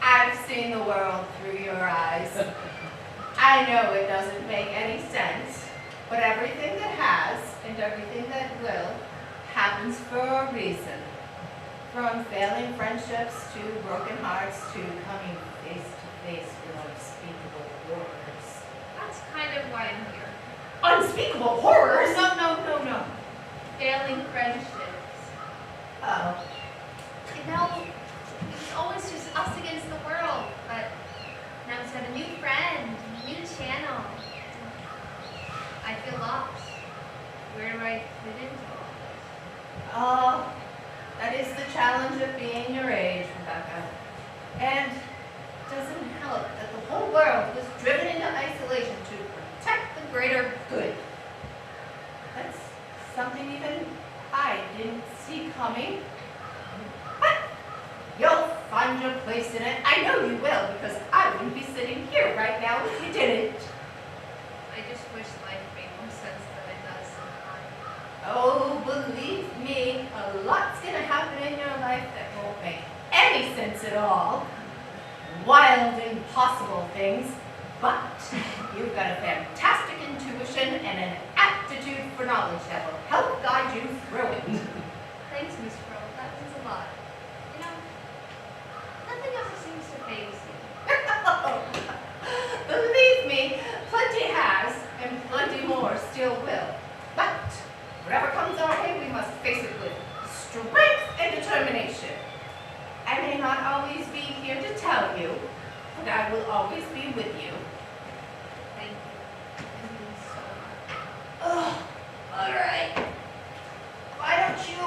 I've seen the world through your eyes. I know it doesn't make any sense, but everything that has and everything that will happens for a reason. From failing friendships to broken hearts to coming face to face with unspeakable horrors. That's kind of why I'm here. Unspeakable horrors? No. Failing friendships. Oh. You know, it was always just us against the world, but now it's got a new friend, a new channel. I feel lost. Where do I fit into all this? Oh, that is the challenge of being your age, Rebecca. And it doesn't help that the whole world was driven into isolation to protect the greater good. That's something even I didn't see coming. But you'll find your place in it. I know you will, because I wouldn't be sitting here right now if you didn't. I just wish life made more sense than it does sometimes. Oh, believe me, a lot's gonna happen in your life that won't make any sense at all. Wild, impossible things, but you've got a fantastic intuition and an aptitude for knowledge that will help guide you through it. Thanks, Miss Crow. That means a lot. You know, nothing ever seems to faze you. Believe me, plenty has, and plenty more still will. But whatever comes our way, we must face it with strength and determination. I may not always be here to tell you, but I will always be with you. Thank you. It means so much. Oh, all right. Why don't you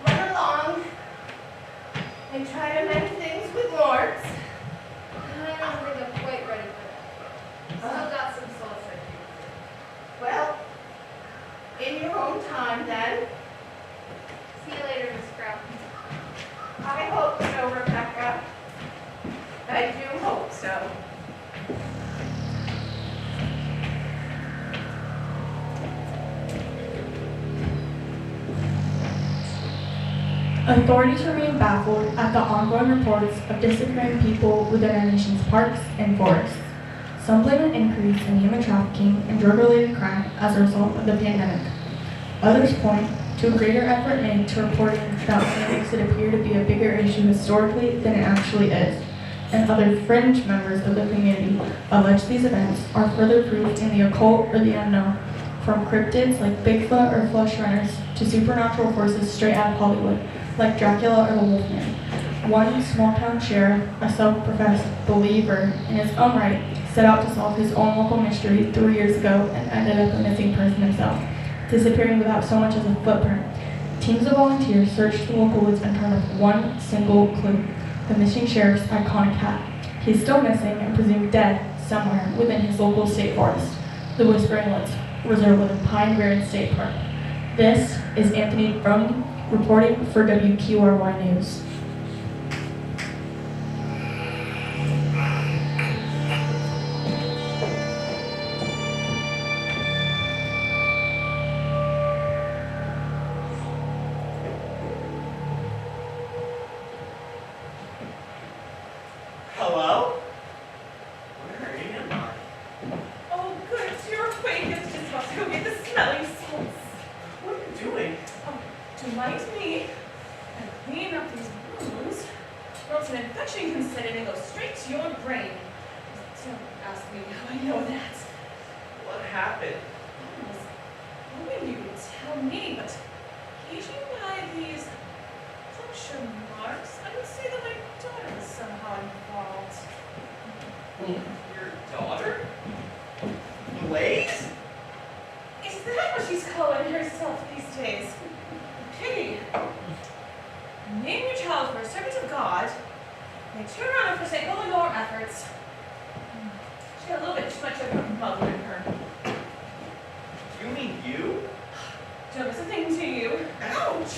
run along and try to mend things with Lawrence? I don't think I'm quite ready for that. Still got some soul searching to do. Well, in your own time then. See you later, Miss Crow. I hope so, Rebecca. I do hope so. Authorities remain baffled at the ongoing reports of disappearing people within our nation's parks and forests. Some blame an increase in human trafficking and drug-related crime as a result of the pandemic. Others point to a greater effort made to reporting that what makes it appear to be a bigger issue historically than it actually is, and other fringe members of the community allege these events are further proof in the occult or the unknown, from cryptids like Bigfoot or flush runners to supernatural forces straight out of Hollywood, like Dracula or the Wolfman. One small-town sheriff, a self-professed believer in his own right, set out to solve his own local mystery 3 years ago and ended up a missing person himself, disappearing without so much as a footprint. Teams of volunteers searched the local woods and turned up one single clue: the missing sheriff's iconic hat. He's still missing and presumed dead somewhere within his local state forest, the Whispering Woods, reserved within Pine Barren State Park. This is Anthony Brony reporting for WQRY News. Hello? Where am I? Oh, good. You're awake. It's just about to go get the smelling salts. What are you doing? Oh, to light me and clean up these wounds, or else an infection can set in and go straight to your brain. Don't ask me how I know that. What happened? I was hoping you would tell me, but gauging by these puncture marks, I would say that my daughter was somehow involved. Your daughter? Blaze? Is that what she's calling herself these days? Pity. Name your child for a servant of God, and turn around and forsake all your efforts. She had a little bit too much of her mother in her. You mean you? Don't miss a thing, do you? Ouch!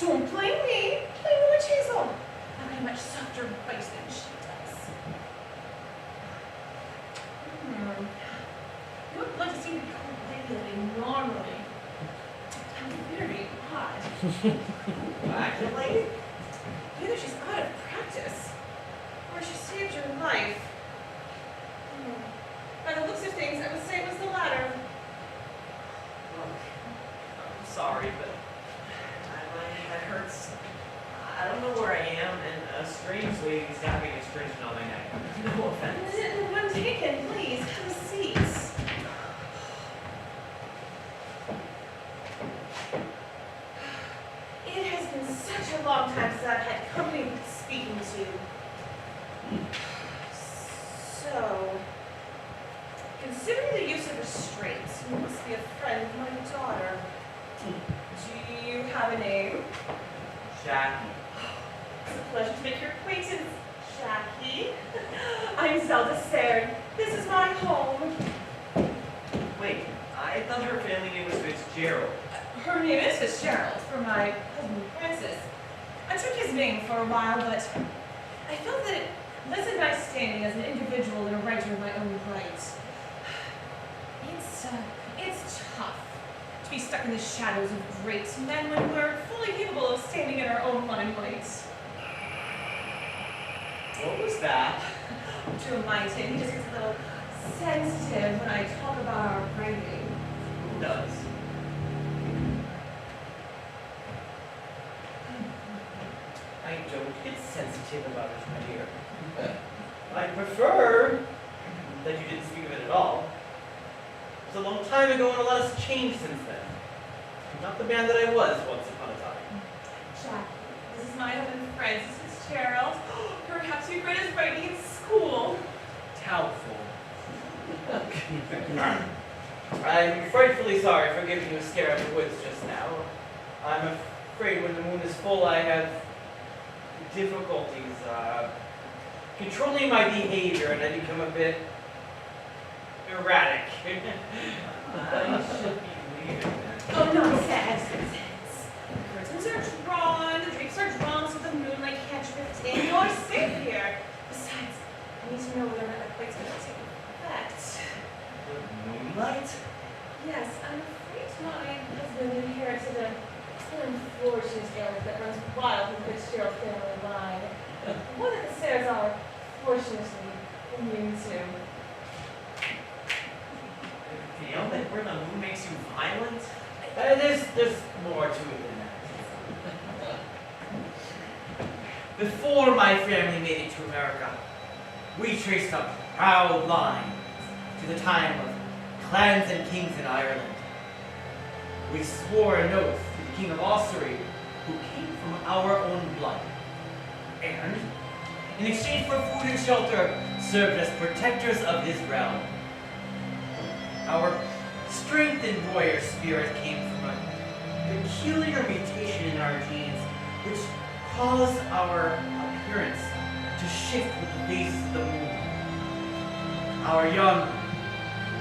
Don't blame me. Blame Witch Hazel. I have a much softer voice than she does. Your blood doesn't seem to be coagulating normally. How very odd. Coagulating? Either she's out of practice, or she saved your life. By the looks of things, I would say it was the latter. Look, I'm sorry, but my head hurts. I don't know where I am, and a strange lady stabbing is stringent on my neck. No offense. When taken, please, have a seat. It has been such a long time since I've had company worth speaking to. So, considering the use of restraints, you must be a friend of my daughter. Do you have a name? Jackie. It's a pleasure to make your acquaintance, Jackie. I'm Zelda Saird. This is my home. Wait, I thought her family name was Fitzgerald. Her name is Fitzgerald, for my husband Francis. I took his name for a while, but I felt that it lessened my standing as an individual and a writer of my own right. It's tough to be stuck in the shadows of great men when we're fully capable of standing in our own limelight. What was that? To remind him, he just gets a little sensitive when I talk about our writing. Who does? I don't get sensitive about it, my dear. I prefer that you didn't speak of it at all. It was a long time ago and a lot has changed since then. I'm not the man that I was once upon a time. Jack, this is my husband Francis Fitzgerald. Perhaps you read his writing in school. Doubtful. I'm frightfully sorry for giving you a scare in the woods just now. I'm afraid when the moon is full I have difficulties controlling my behavior and I become a bit erratic. I should be leaving now. Oh, nonsense. The curtains are drawn, the drapes are drawn so the moonlight can't drift in. You're safe here. Besides, I need to know whether or not that quite's going to take effect. The moonlight? Yes, I'm afraid my husband inherited an unfortunate ailment that runs wild in the Fitzgerald family line. One that the Sayers are fortunately immune to. The ailment where the moon makes you violent? There's more to it than that. Before my family made it to America, we traced a proud line to the time of clans and kings in Ireland. We swore an oath to the King of Ossory, who came from our own blood, and, in exchange for food and shelter, served as protectors of his realm. Our strength and warrior spirit came from a peculiar mutation in our genes, which caused our appearance to shift with the phases of the moon. Our young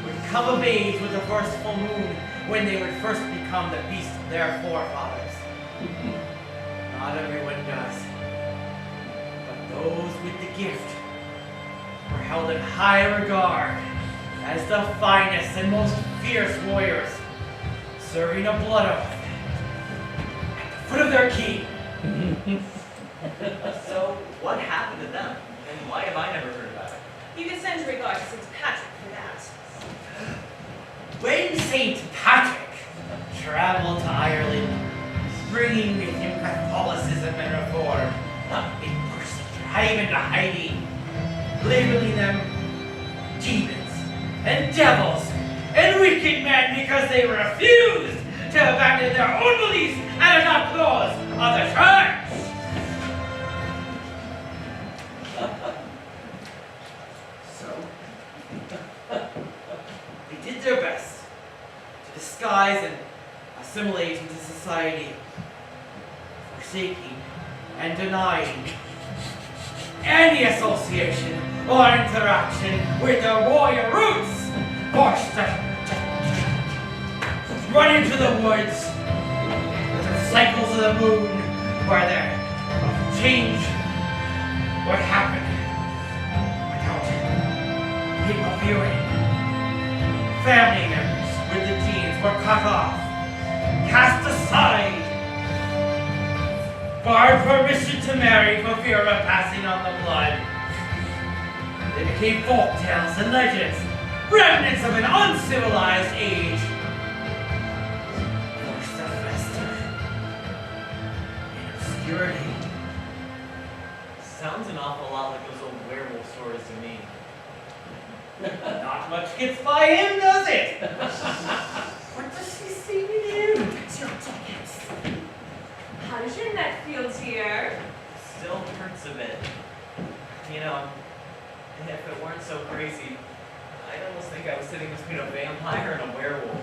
would come of age with the first full moon when they would first become the beast of their forefathers. Not everyone does, but those with the gift were held in high regard as the finest and most fierce warriors, serving a blood oath at the foot of their king. So, what happened to them? And why have I never heard about it? You can send your regards to St. Patrick for that. When St. Patrick traveled to Ireland, bringing with him Catholicism and reform, they pushed the tribe into hiding, labeling them demons and devils and wicked men because they refused to abandon their own beliefs and adopt those of the church. So, they did their best to disguise and assimilate into society, forsaking and denying any association or interaction with their warrior roots, forced to run into the woods with the cycles of the moon where their change would happen without people viewing. Family members with the genes were cut off, cast aside, barred permission to marry for fear of passing on the blood. They became folk tales and legends, remnants of an uncivilized age, forced to fester in obscurity. Sounds an awful lot like those old werewolf stories to me. Not much gets by him, does it? What does she see with you? That's your tickets. How does your neck feel, dear? Still hurts a bit. You know, if it weren't so crazy, I'd almost think I was sitting between a vampire and a werewolf.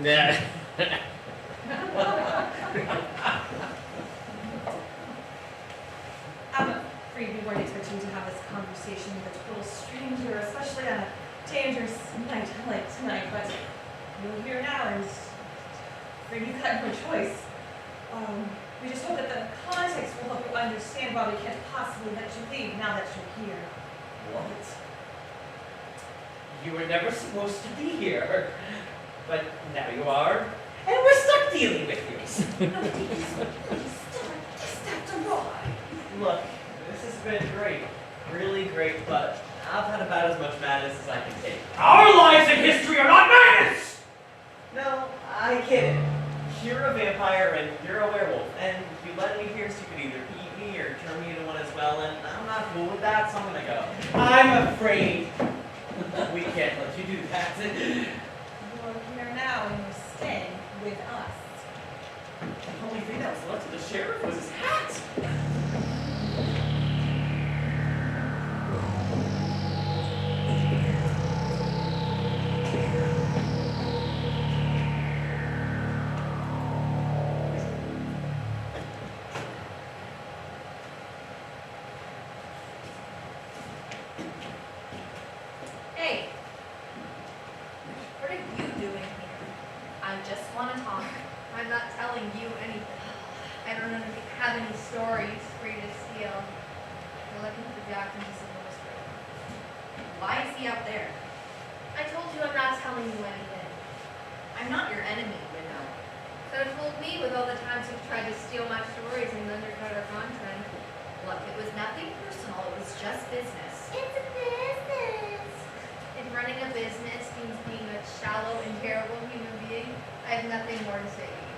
Yeah. I'm afraid we weren't expecting to have this conversation with a total stranger, especially on a dangerous night like tonight, but you're here now and afraid you've got no choice. We just hope that the context will help you understand why we can't possibly let you leave now that you're here. What? You were never supposed to be here, but now you are, and we're stuck dealing with you. No, please stop to ride. Look, this has been great, really great, but I've had about as much madness as I can take. Our lives in history are not madness! No, I get it. You're a vampire and you're a werewolf, and if you let me here, so you could either eat me or turn me into one as well, and I'm not cool with that, so I'm gonna go. I'm afraid we can't let you do that. You're here now and you're staying with us. The only thing that was left of the sheriff was his hat. Hey, what are you doing here? I just want to talk. I'm not telling you anything. I don't have any stories for you to steal. You're looking for Jack and just illustrate. Why is he out there? I told you I'm not telling you anything. I'm not your enemy, you know. So told me with all the times you've tried to steal my stories and undercut our content. Look, it was nothing personal, it was just business. It's a business. And running a business means being a shallow and terrible human being. I have nothing more to say to you.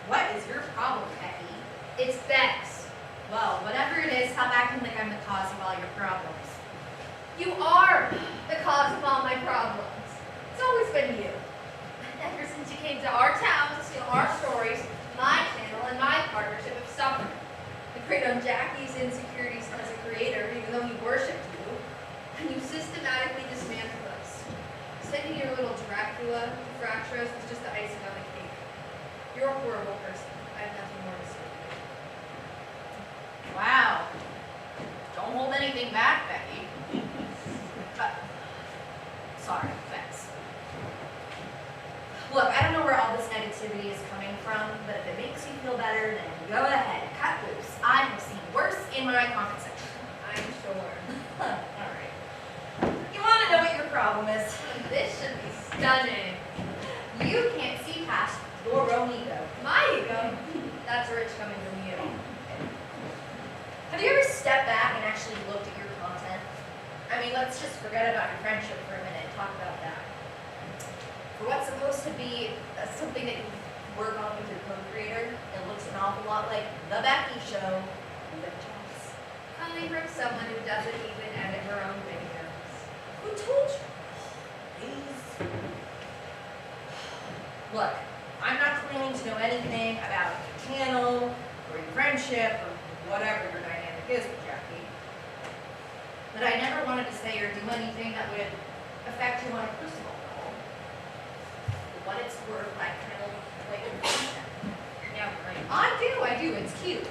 What is your problem, Becky? It's Bex. Well, whatever it is, stop acting like I'm the cause of all your problems. You are the cause of all my problems. It's always been you. Ever since you came to our town to steal our stories, my channel and my partnership have suffered. You preyed on Jackie's insecurities as a creator, even though he worshipped you, and you systematically dismantled us. Sending your little Dracula to fracture us was just the icing on the cake. You're a horrible person. I have nothing more to say. Wow. Don't hold anything back, Becky. Sorry, thanks. Look, I don't know where all this negativity is coming from, but if it makes you feel better, then go ahead, cut loose. I have seen worse in my comment section. I'm sure. Alright. You want to know what your problem is? This should be stunning. You can't see past your own ego. My ego? That's rich coming from you. Have you ever stepped back and actually looked at your content? I mean, let's just forget about your friendship for a minute and talk about that. For what's supposed to be something that you work on with your co-creator, it looks an awful lot like The Becky Show with Jobs. Coming from someone who doesn't even edit her own videos. Who told you? Please. Look, I'm not claiming to know anything about your channel or your friendship or whatever your dynamic is with Jackie. But I never wanted to say or do anything that would affect you on a personal level. For what it's worth, I kind of like your content. Yeah, right. I do, it's cute.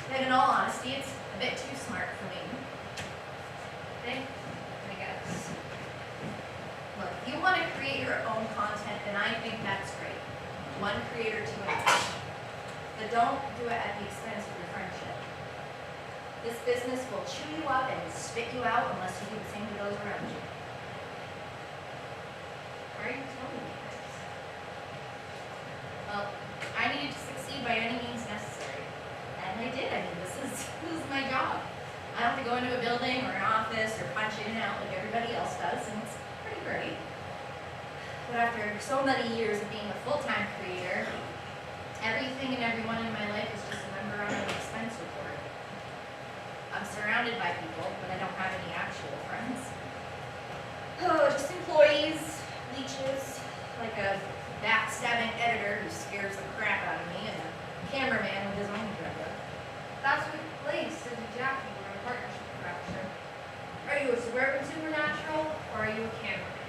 But in all honesty, it's a bit too smart for me. I guess. Look, if you want to create your own content, then I think that's great. One creator to another. But don't do it at the expense of your friendship. This business will chew you up and spit you out unless you do the same to those around you. Why are you telling me this? Well, I needed to succeed by any means necessary. And I did. I mean, this is my job. I don't have to go into a building or an office or punch in and out like everybody else does, and it's pretty great. But after so many years of being a full-time creator, everything and everyone in my life is just a number on an expense report. I'm surrounded by people, but I don't have any actual friends. Oh, just employees, leeches, like a backstabbing editor who scares the crap out of me, and a cameraman with his own agenda. That's what Blaze said to Jackie when our partnership fracture. Are you a suburban supernatural, or are you a cameraman?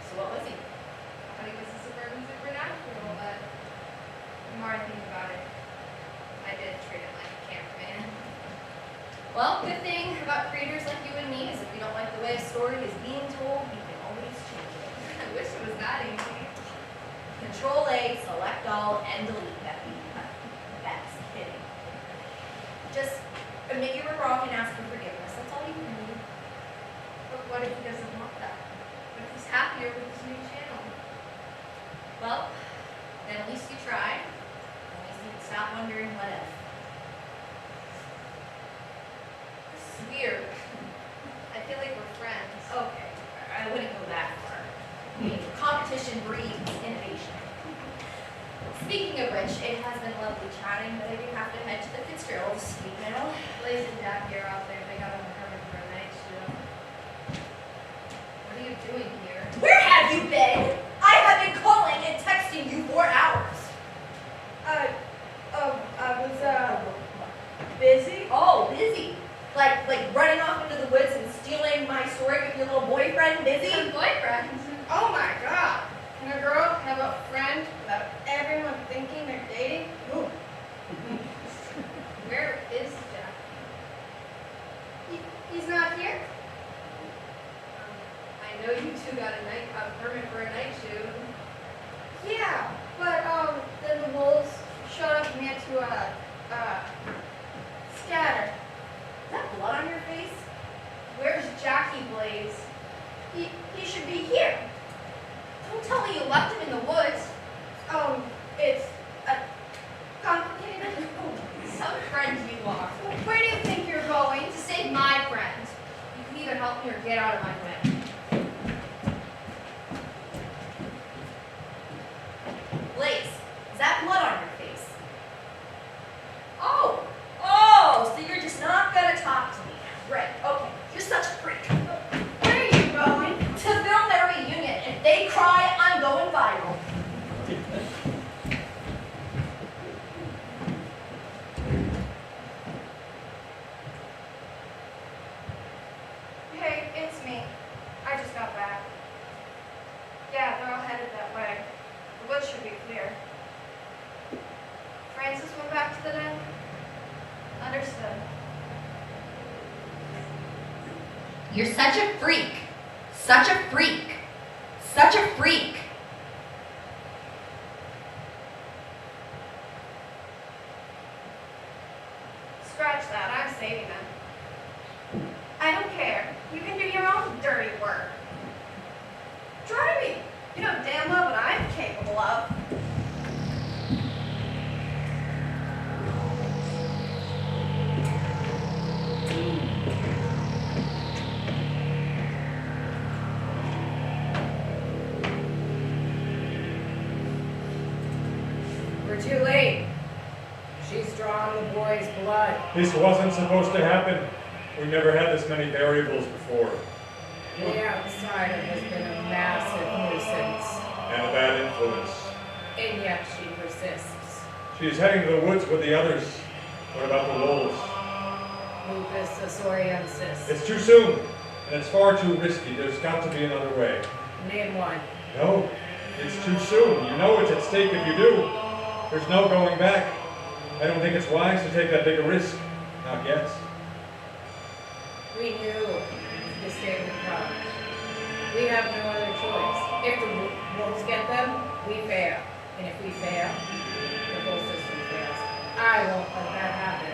So what was he? I thought he was a suburban supernatural, but the more I think about it, I did treat him like a cameraman. Well, good thing about creators like you and me is if we don't like the way a story is being told, we can always change it. I wish it was that easy. Control-A, select all, and delete that. That's kidding. Just admit you were wrong and ask for forgiveness. That's all you can do. But what if he doesn't want that? What if he's happier with his new channel? Well, then at least you tried. At least you can stop wondering what if. This is weird. I feel like we're friends. Okay, I wouldn't go that far. I mean, competition breeds innovation. Speaking of which, it has been lovely chatting, but I do have to head to the Fitzgerald's sleep now. Blaze and Jackie are out there. They got them covered for a night show. What are you doing here? Where have you been? I have been calling and texting you for hours. I was, busy. Oh, busy. Like running off into the woods and stealing my story with your little boyfriend, busy? Your boyfriend? Oh my god. Can a girl have a friend without everyone thinking they're dating? Ooh. Where is Jack? He's not here? I know you two got a permit for a night shoot. Yeah, but then the wolves showed up and we had to scatter. Is that blood on your face? Where's Jackie, Blaze? He should be here. Don't tell me you left him in the woods. It's complicated. Some friend you are. Where do you think you're going? To save my friend. You can either help me or get out of my way. Blaze, is that blood on your face? Oh, Bible. Hey, it's me. I just got back. Yeah, they're all headed that way. The woods should be clear. Francis went back to the den? Understood. You're such a freak. Such a freak. Such a freak. Scratch that, I'm saving them. I don't care. You can do your own dirty work. Try me. You know damn well what I'm capable of. We're too late. She's drawn the boy's blood. This wasn't supposed to happen. We never had this many variables before. The outsider has been a massive nuisance. And a bad influence. And yet she persists. She's heading to the woods with the others. What about the wolves? Lupus asoriensis. It's too soon, and it's far too risky. There's got to be another way. Name one. No, it's too soon. You know it's at stake if you do. There's no going back. I don't think it's wise to take that big a risk. Not yet. We knew this day would come. We have no other choice. If the wolves get them, we fail. And if we fail, the whole system fails. I won't let that happen.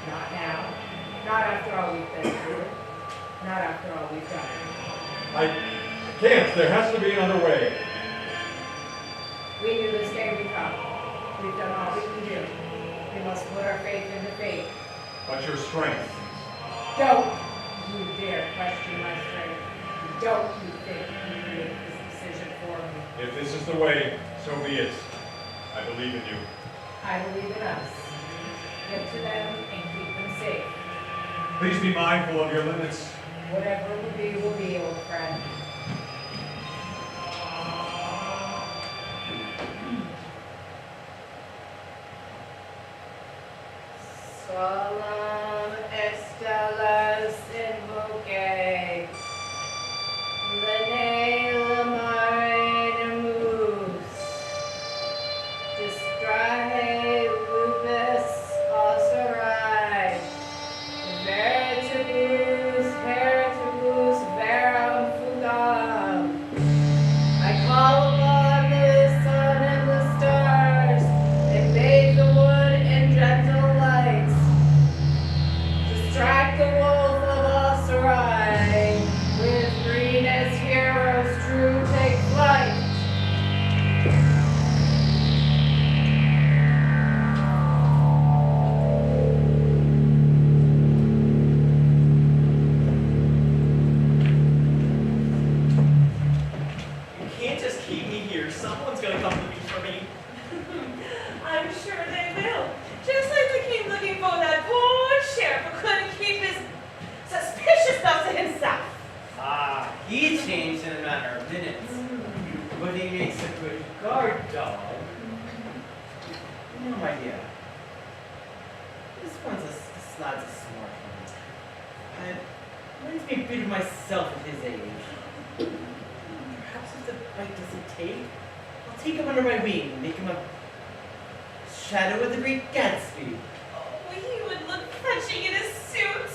Not now. Not after all we've been through. Not after all we've done. I can't. There has to be another way. We knew this day would come. We've done all we can do. We must put our faith into faith. But your strength. Don't you dare question my strength. Don't you think you can make this decision for me. If this is the way, so be it. I believe in you. I believe in us. Get to them and keep them safe. Please be mindful of your limits. Whatever will be, old friend. Solam estelas invoque, Lene lamare mus, distrahe lupus osserai, veritibus verum fugam. I call upon the sun and the stars, and bathe the wood in gentle lights. Distract the wolf of Osserai, with greenest heroes true take flight. You can't just keep me here. Someone's gonna come looking for me. I'm sure they will. Just like they came looking for that poor sheriff who couldn't keep his suspicious stuff to himself. Ah, he changed in a matter of minutes. But he makes a good guard dog. You know, my dear, this one's this lad's a smart one. And reminds me a bit of myself at his age. Perhaps if the bite doesn't take, I'll take him under my wing and make him a shadow of the great Gatsby. Oh, he would look fetching in his suit.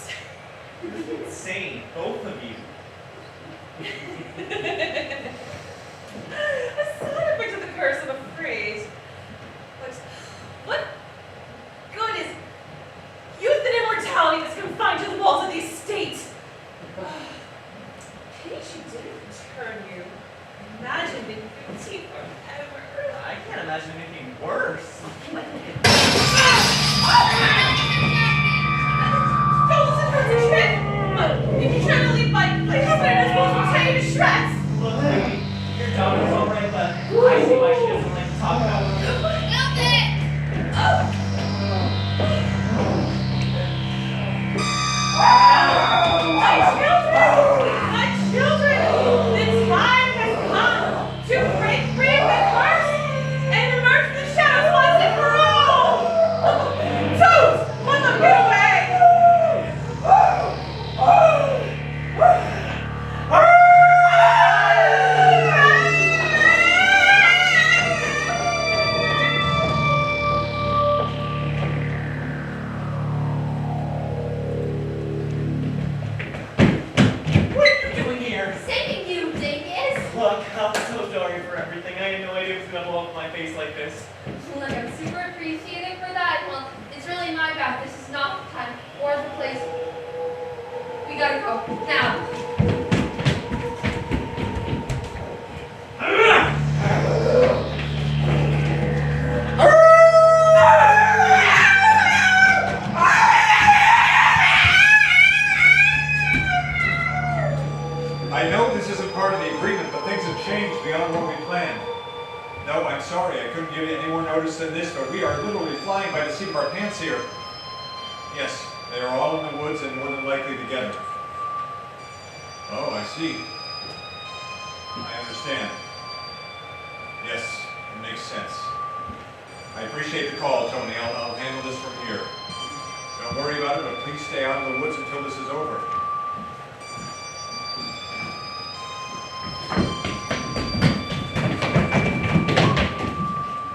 You're insane, both of you. A side effect of the curse, I'm afraid. But what good is youth and immortality that's confined to the walls of the estate? Pity she didn't return you. Imagine being guilty forever. I can't imagine anything worse. Don't listen to her, Trick! If you try to leave my husband and his wolves will tear you to shreds! Look, baby, your daughter's all right, but I see why she doesn't like to talk about it. Stop it! My children! The time has come to break free face like this. Look, I'm super appreciative for that. Well, it's really my bad. This is not the time or the place. We gotta go now. I know this isn't part of the agreement, but things have changed beyond what we planned. No, I'm sorry, I couldn't give you any more notice than this, but we are literally flying by the seat of our pants here. Yes, they are all in the woods and more than likely together. Oh, I see. I understand. Yes, it makes sense. I appreciate the call, Tony. I'll handle this from here. Don't worry about it, but please stay out of the woods until this is over.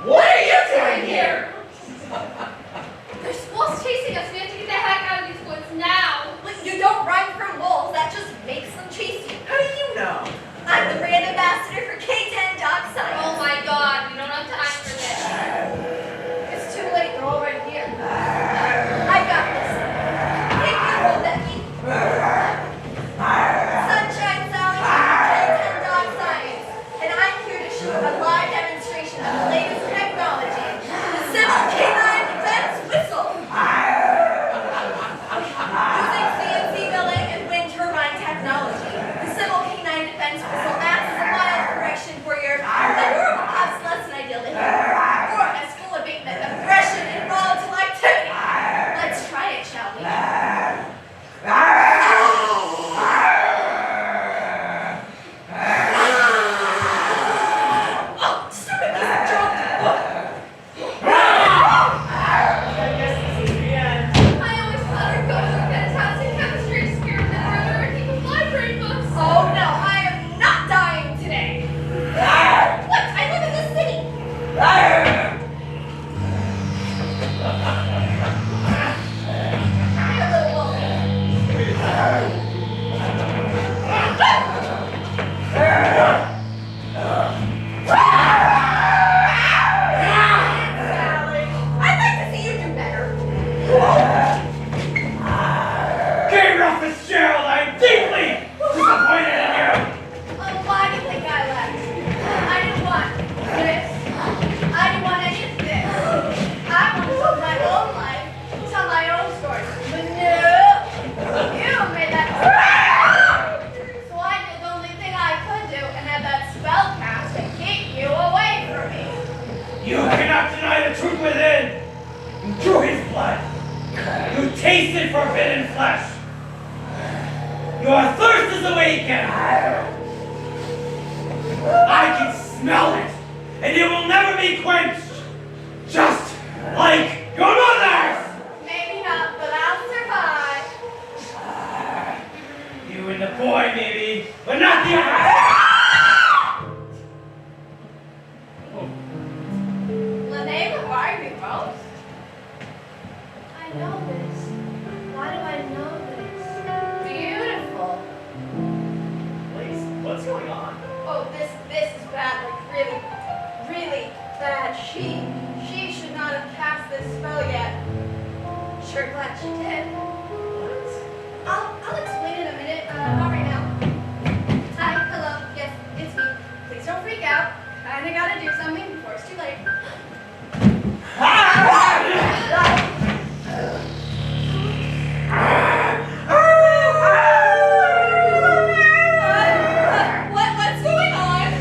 What are you doing here? There's wolves chasing us. We have to get the heck out of these woods now. Like, you don't run from wolves. That just makes them chase you. How do you know? I'm the brand ambassador for K10 Dog Science. Oh my god, we don't have time for this. It's too late. They're already here. I got this. Take me home, Becky. Sunshine Sally from K10 Dog Science. And I'm here to show a live demonstration of the latest technology. The Civil Canine Defense Whistle. Using CNC milling and wind turbine technology, the Civil Canine Defense Whistle acts as a mild correction for your adorable obsolescence ideal behavior, or as full abatement of aggression and volatile activity. Let's try it, shall we? Oh, stupid piece of junk! I guess this is the end. I always thought I'd go to a fantastic chemistry experiment where there were people's library books. Oh no, I am not dying today! What? I live in the city! Hey, little wolf. Sally, I'd like to see you do better. Gabriel Fitzgerald, I'm deeply disappointed in you! Oh, why do you think I left? I didn't want this. I didn't want any of this. I wanted to live my own life, tell my own story. But no, you made that. So I did the only thing I could do and had that spell cast to keep you away from me. You cannot deny the truth within! You drew his blood! You tasted forbidden flesh! Your thirst is awakened! I can smell it! And it will never be quenched! Just like your mother's! Maybe not, but I'll survive. You and the boy, maybe, but not the other! Lene, who are you most? I know this. Why do I know this? Beautiful. Blaze, what's going on? Oh, this is bad, like really, really bad. She should not have cast this spell yet. Sure glad she did. What? I'll explain in a minute, not right now. Hi, hello, yes, it's me. Please don't freak out. Kinda gotta do something before it's too late. What's going on?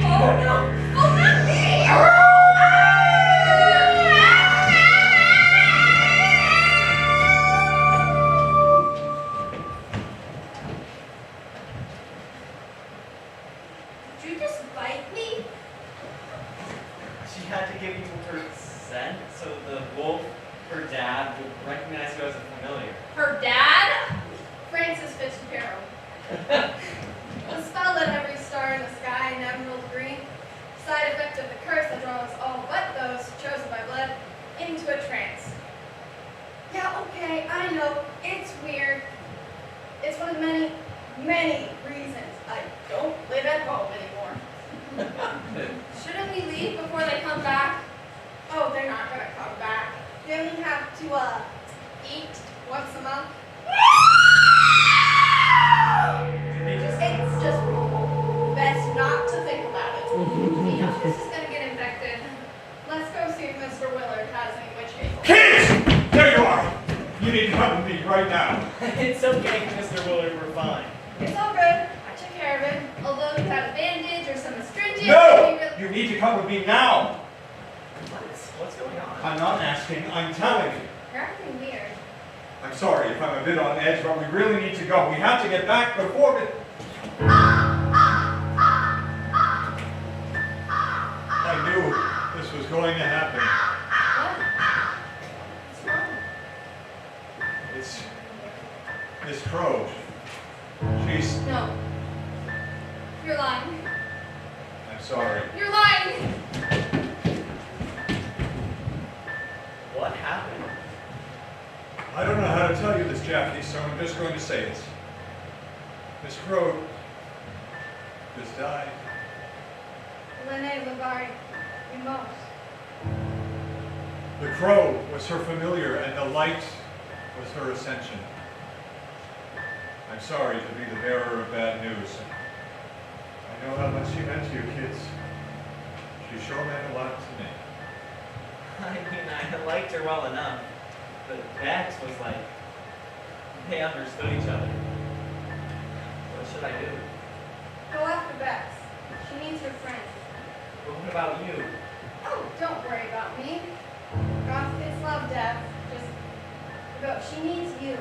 Oh no! Oh, not me! Did you just bite me? She had to give you her scent so the wolf, her dad, would recognize you as a familiar. Her dad? Francis Fitzgerald. The spell lit every star in the sky in emerald green. Side effect of the curse that draws all but those chosen by blood into a trance. Yeah, okay, I know, it's weird. It's one of the many, many reasons I don't live at home anymore. Shouldn't we It's okay, Mr. Willard, we're fine. It's all good. I took care of it. Although you had a bandage or some astringent. No! you really- You need to come with me now. What's going on? I'm not asking, I'm telling you. You're acting weird. I'm sorry if I'm a bit on edge, but we really need to go. We have to get back before it... I knew this was going to happen. What's wrong? It's Miss Crow. She's... No. You're lying. I'm sorry. You're lying. What happened? I don't know how to tell you this, Jackie, so I'm just going to say it. Miss Crow just died. Lene Lavari, Emos. The crow was her familiar, and the light was her ascension. I'm sorry to be the bearer of bad news. I know how much she meant to you kids. She sure meant a lot to me. I mean, I liked her well enough, but Bex was like, they understood each other. What should I do? Go after Bex. She needs her friends. But what about you? Oh, don't worry about me. Goth kids love death. Just go. She needs you.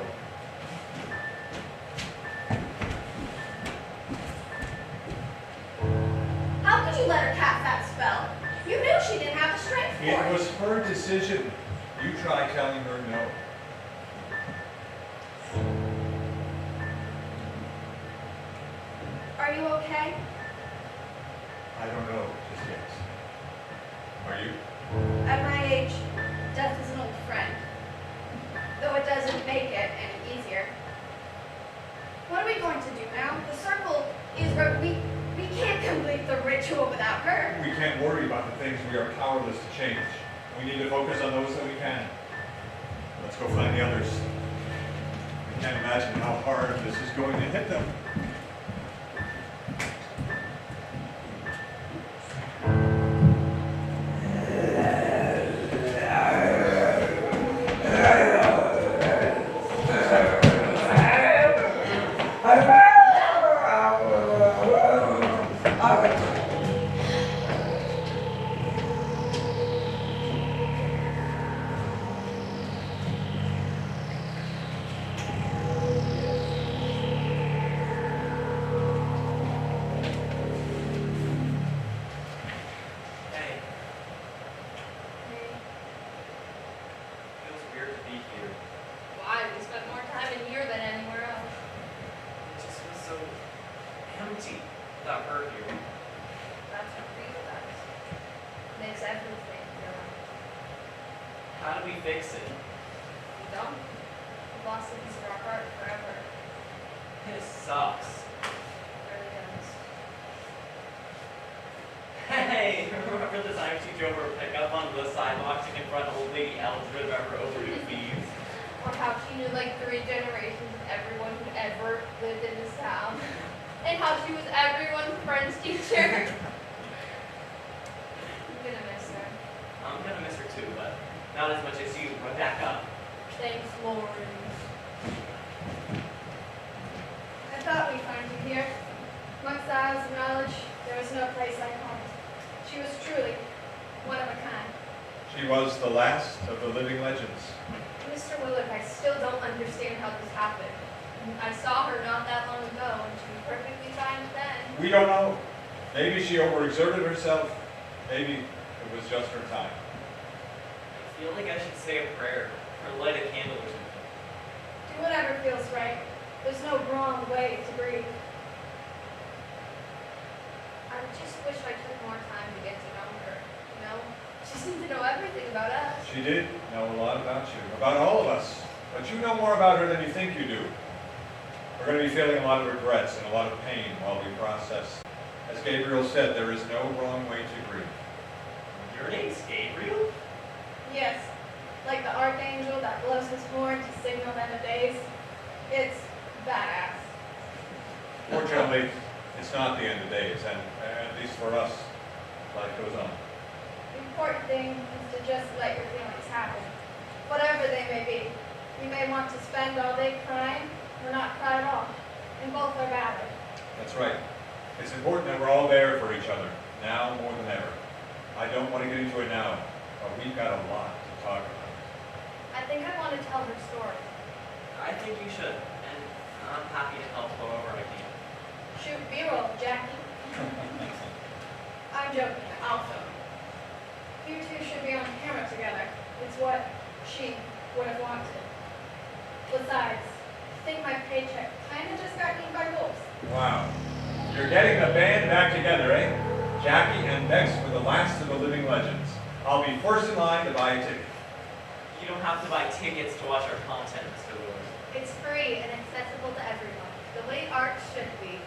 How could you let her cast that spell? You knew she didn't have the strength for It it. was her decision. You try telling her no. Are you okay? I don't know just yet. Are you? At my age, death is an old friend. Though it doesn't make it any easier. What are we going to do now? The circle is where we can't complete the ritual without her. We can't worry about the things we are powerless to change. We need to focus on those that we can. Let's go find the others. I can't imagine how hard this is going to hit them. Hey. Feels weird to be here. Why? We spent more time in here than anywhere else. It just feels so empty without her here. That's what grief does. Makes everything feel like How do we fix it? we don't. We've lost a piece of our heart forever. This sucks. It really does. Hey, remember the time she drove her pickup onto the sidewalk to confront old lady Eldred about her overdue fees? Or how she knew like 3 generations of everyone who ever lived in this town. And how she was everyone's French teacher. I'm gonna miss her. I'm gonna miss her too, but not as much as you, Rebecca. Thanks, Lord. I thought we'd find you here. Amongst the isles of knowledge, there was no place like home. She was truly one of a kind. She was the last of the living legends. Mr. Willard, I still don't understand how this happened. I saw her not that long ago, and she was perfectly fine then. We don't know. Maybe she overexerted herself. Maybe it was just her time. I feel like I should say a prayer or light a candle or something. Do whatever feels right. There's no wrong way to grieve. I just wish I took more time to get to know her. You know, she seemed to know everything about us. She did know a lot about you, about all of us. But you know more about her than you think you do. We're going to be feeling a lot of regrets and a lot of pain while we process. As Gabriel said, there is no wrong way to grieve. Your name's Gabriel? Yes, like the archangel that blows his horn to signal end of days. It's badass. Fortunately, it's not the end of days, and at least for us, life goes on. The important thing is to just let your feelings happen, whatever they may be. You may want to spend all day crying or not cry at all, and both are valid. That's right. It's important that we're all there for each other, now more than ever. I don't want to get into it now, but we've got a lot to talk about. I think I want to tell her story. I think you should, and I'm happy to help however I can. Shoot B-roll, Jackie. I'm joking, I'll film. You two should be on camera together. It's what she would have wanted. Besides, I think my paycheck kinda just got eaten by wolves. Wow. You're getting the band back together, eh? Jackie and Bex were the last of the living legends. I'll be first in line to buy a ticket. You don't have to buy tickets to watch our content, Mr. Lewis. It's free and accessible to everyone, the way art should be.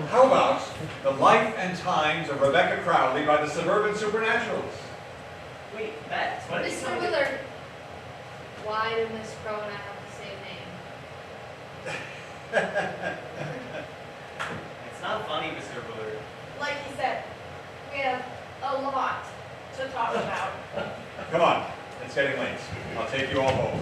How about The Life and Times of Rebecca Crowley by the Suburban Supernaturals? Wait, Bex, what did you Mr. tell me? Willard, why do Miss Crow and I have the same name? It's not funny, Mr. Willard. Like he said, we have a lot to talk about. Come on, it's getting late. I'll take you all home.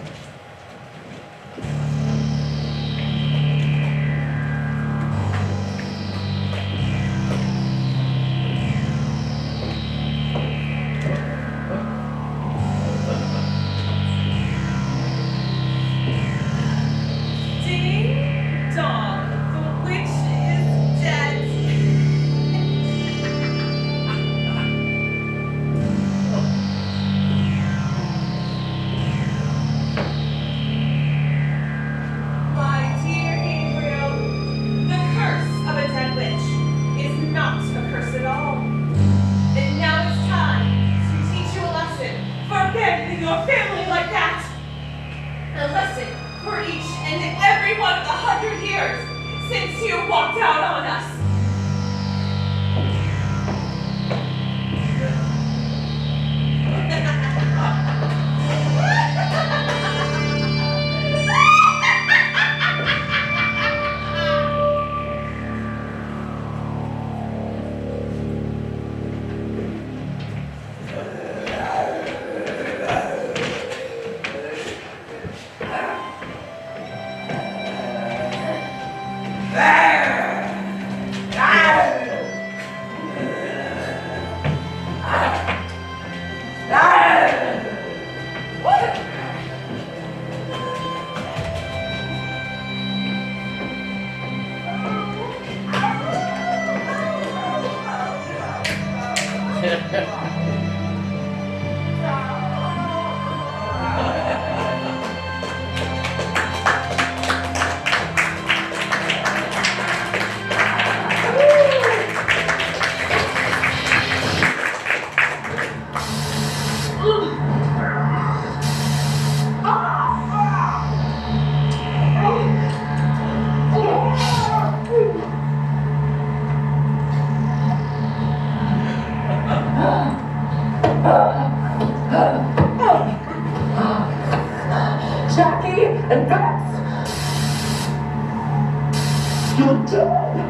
Ding dong, the witch is dead. My dear Gabriel, the curse of a dead witch is not a curse at all. And now it's time to teach you a lesson for abandoning your family like that. A lesson for each and every one of the 100 years since you walked out on us. Jackie and Bex! You're dead!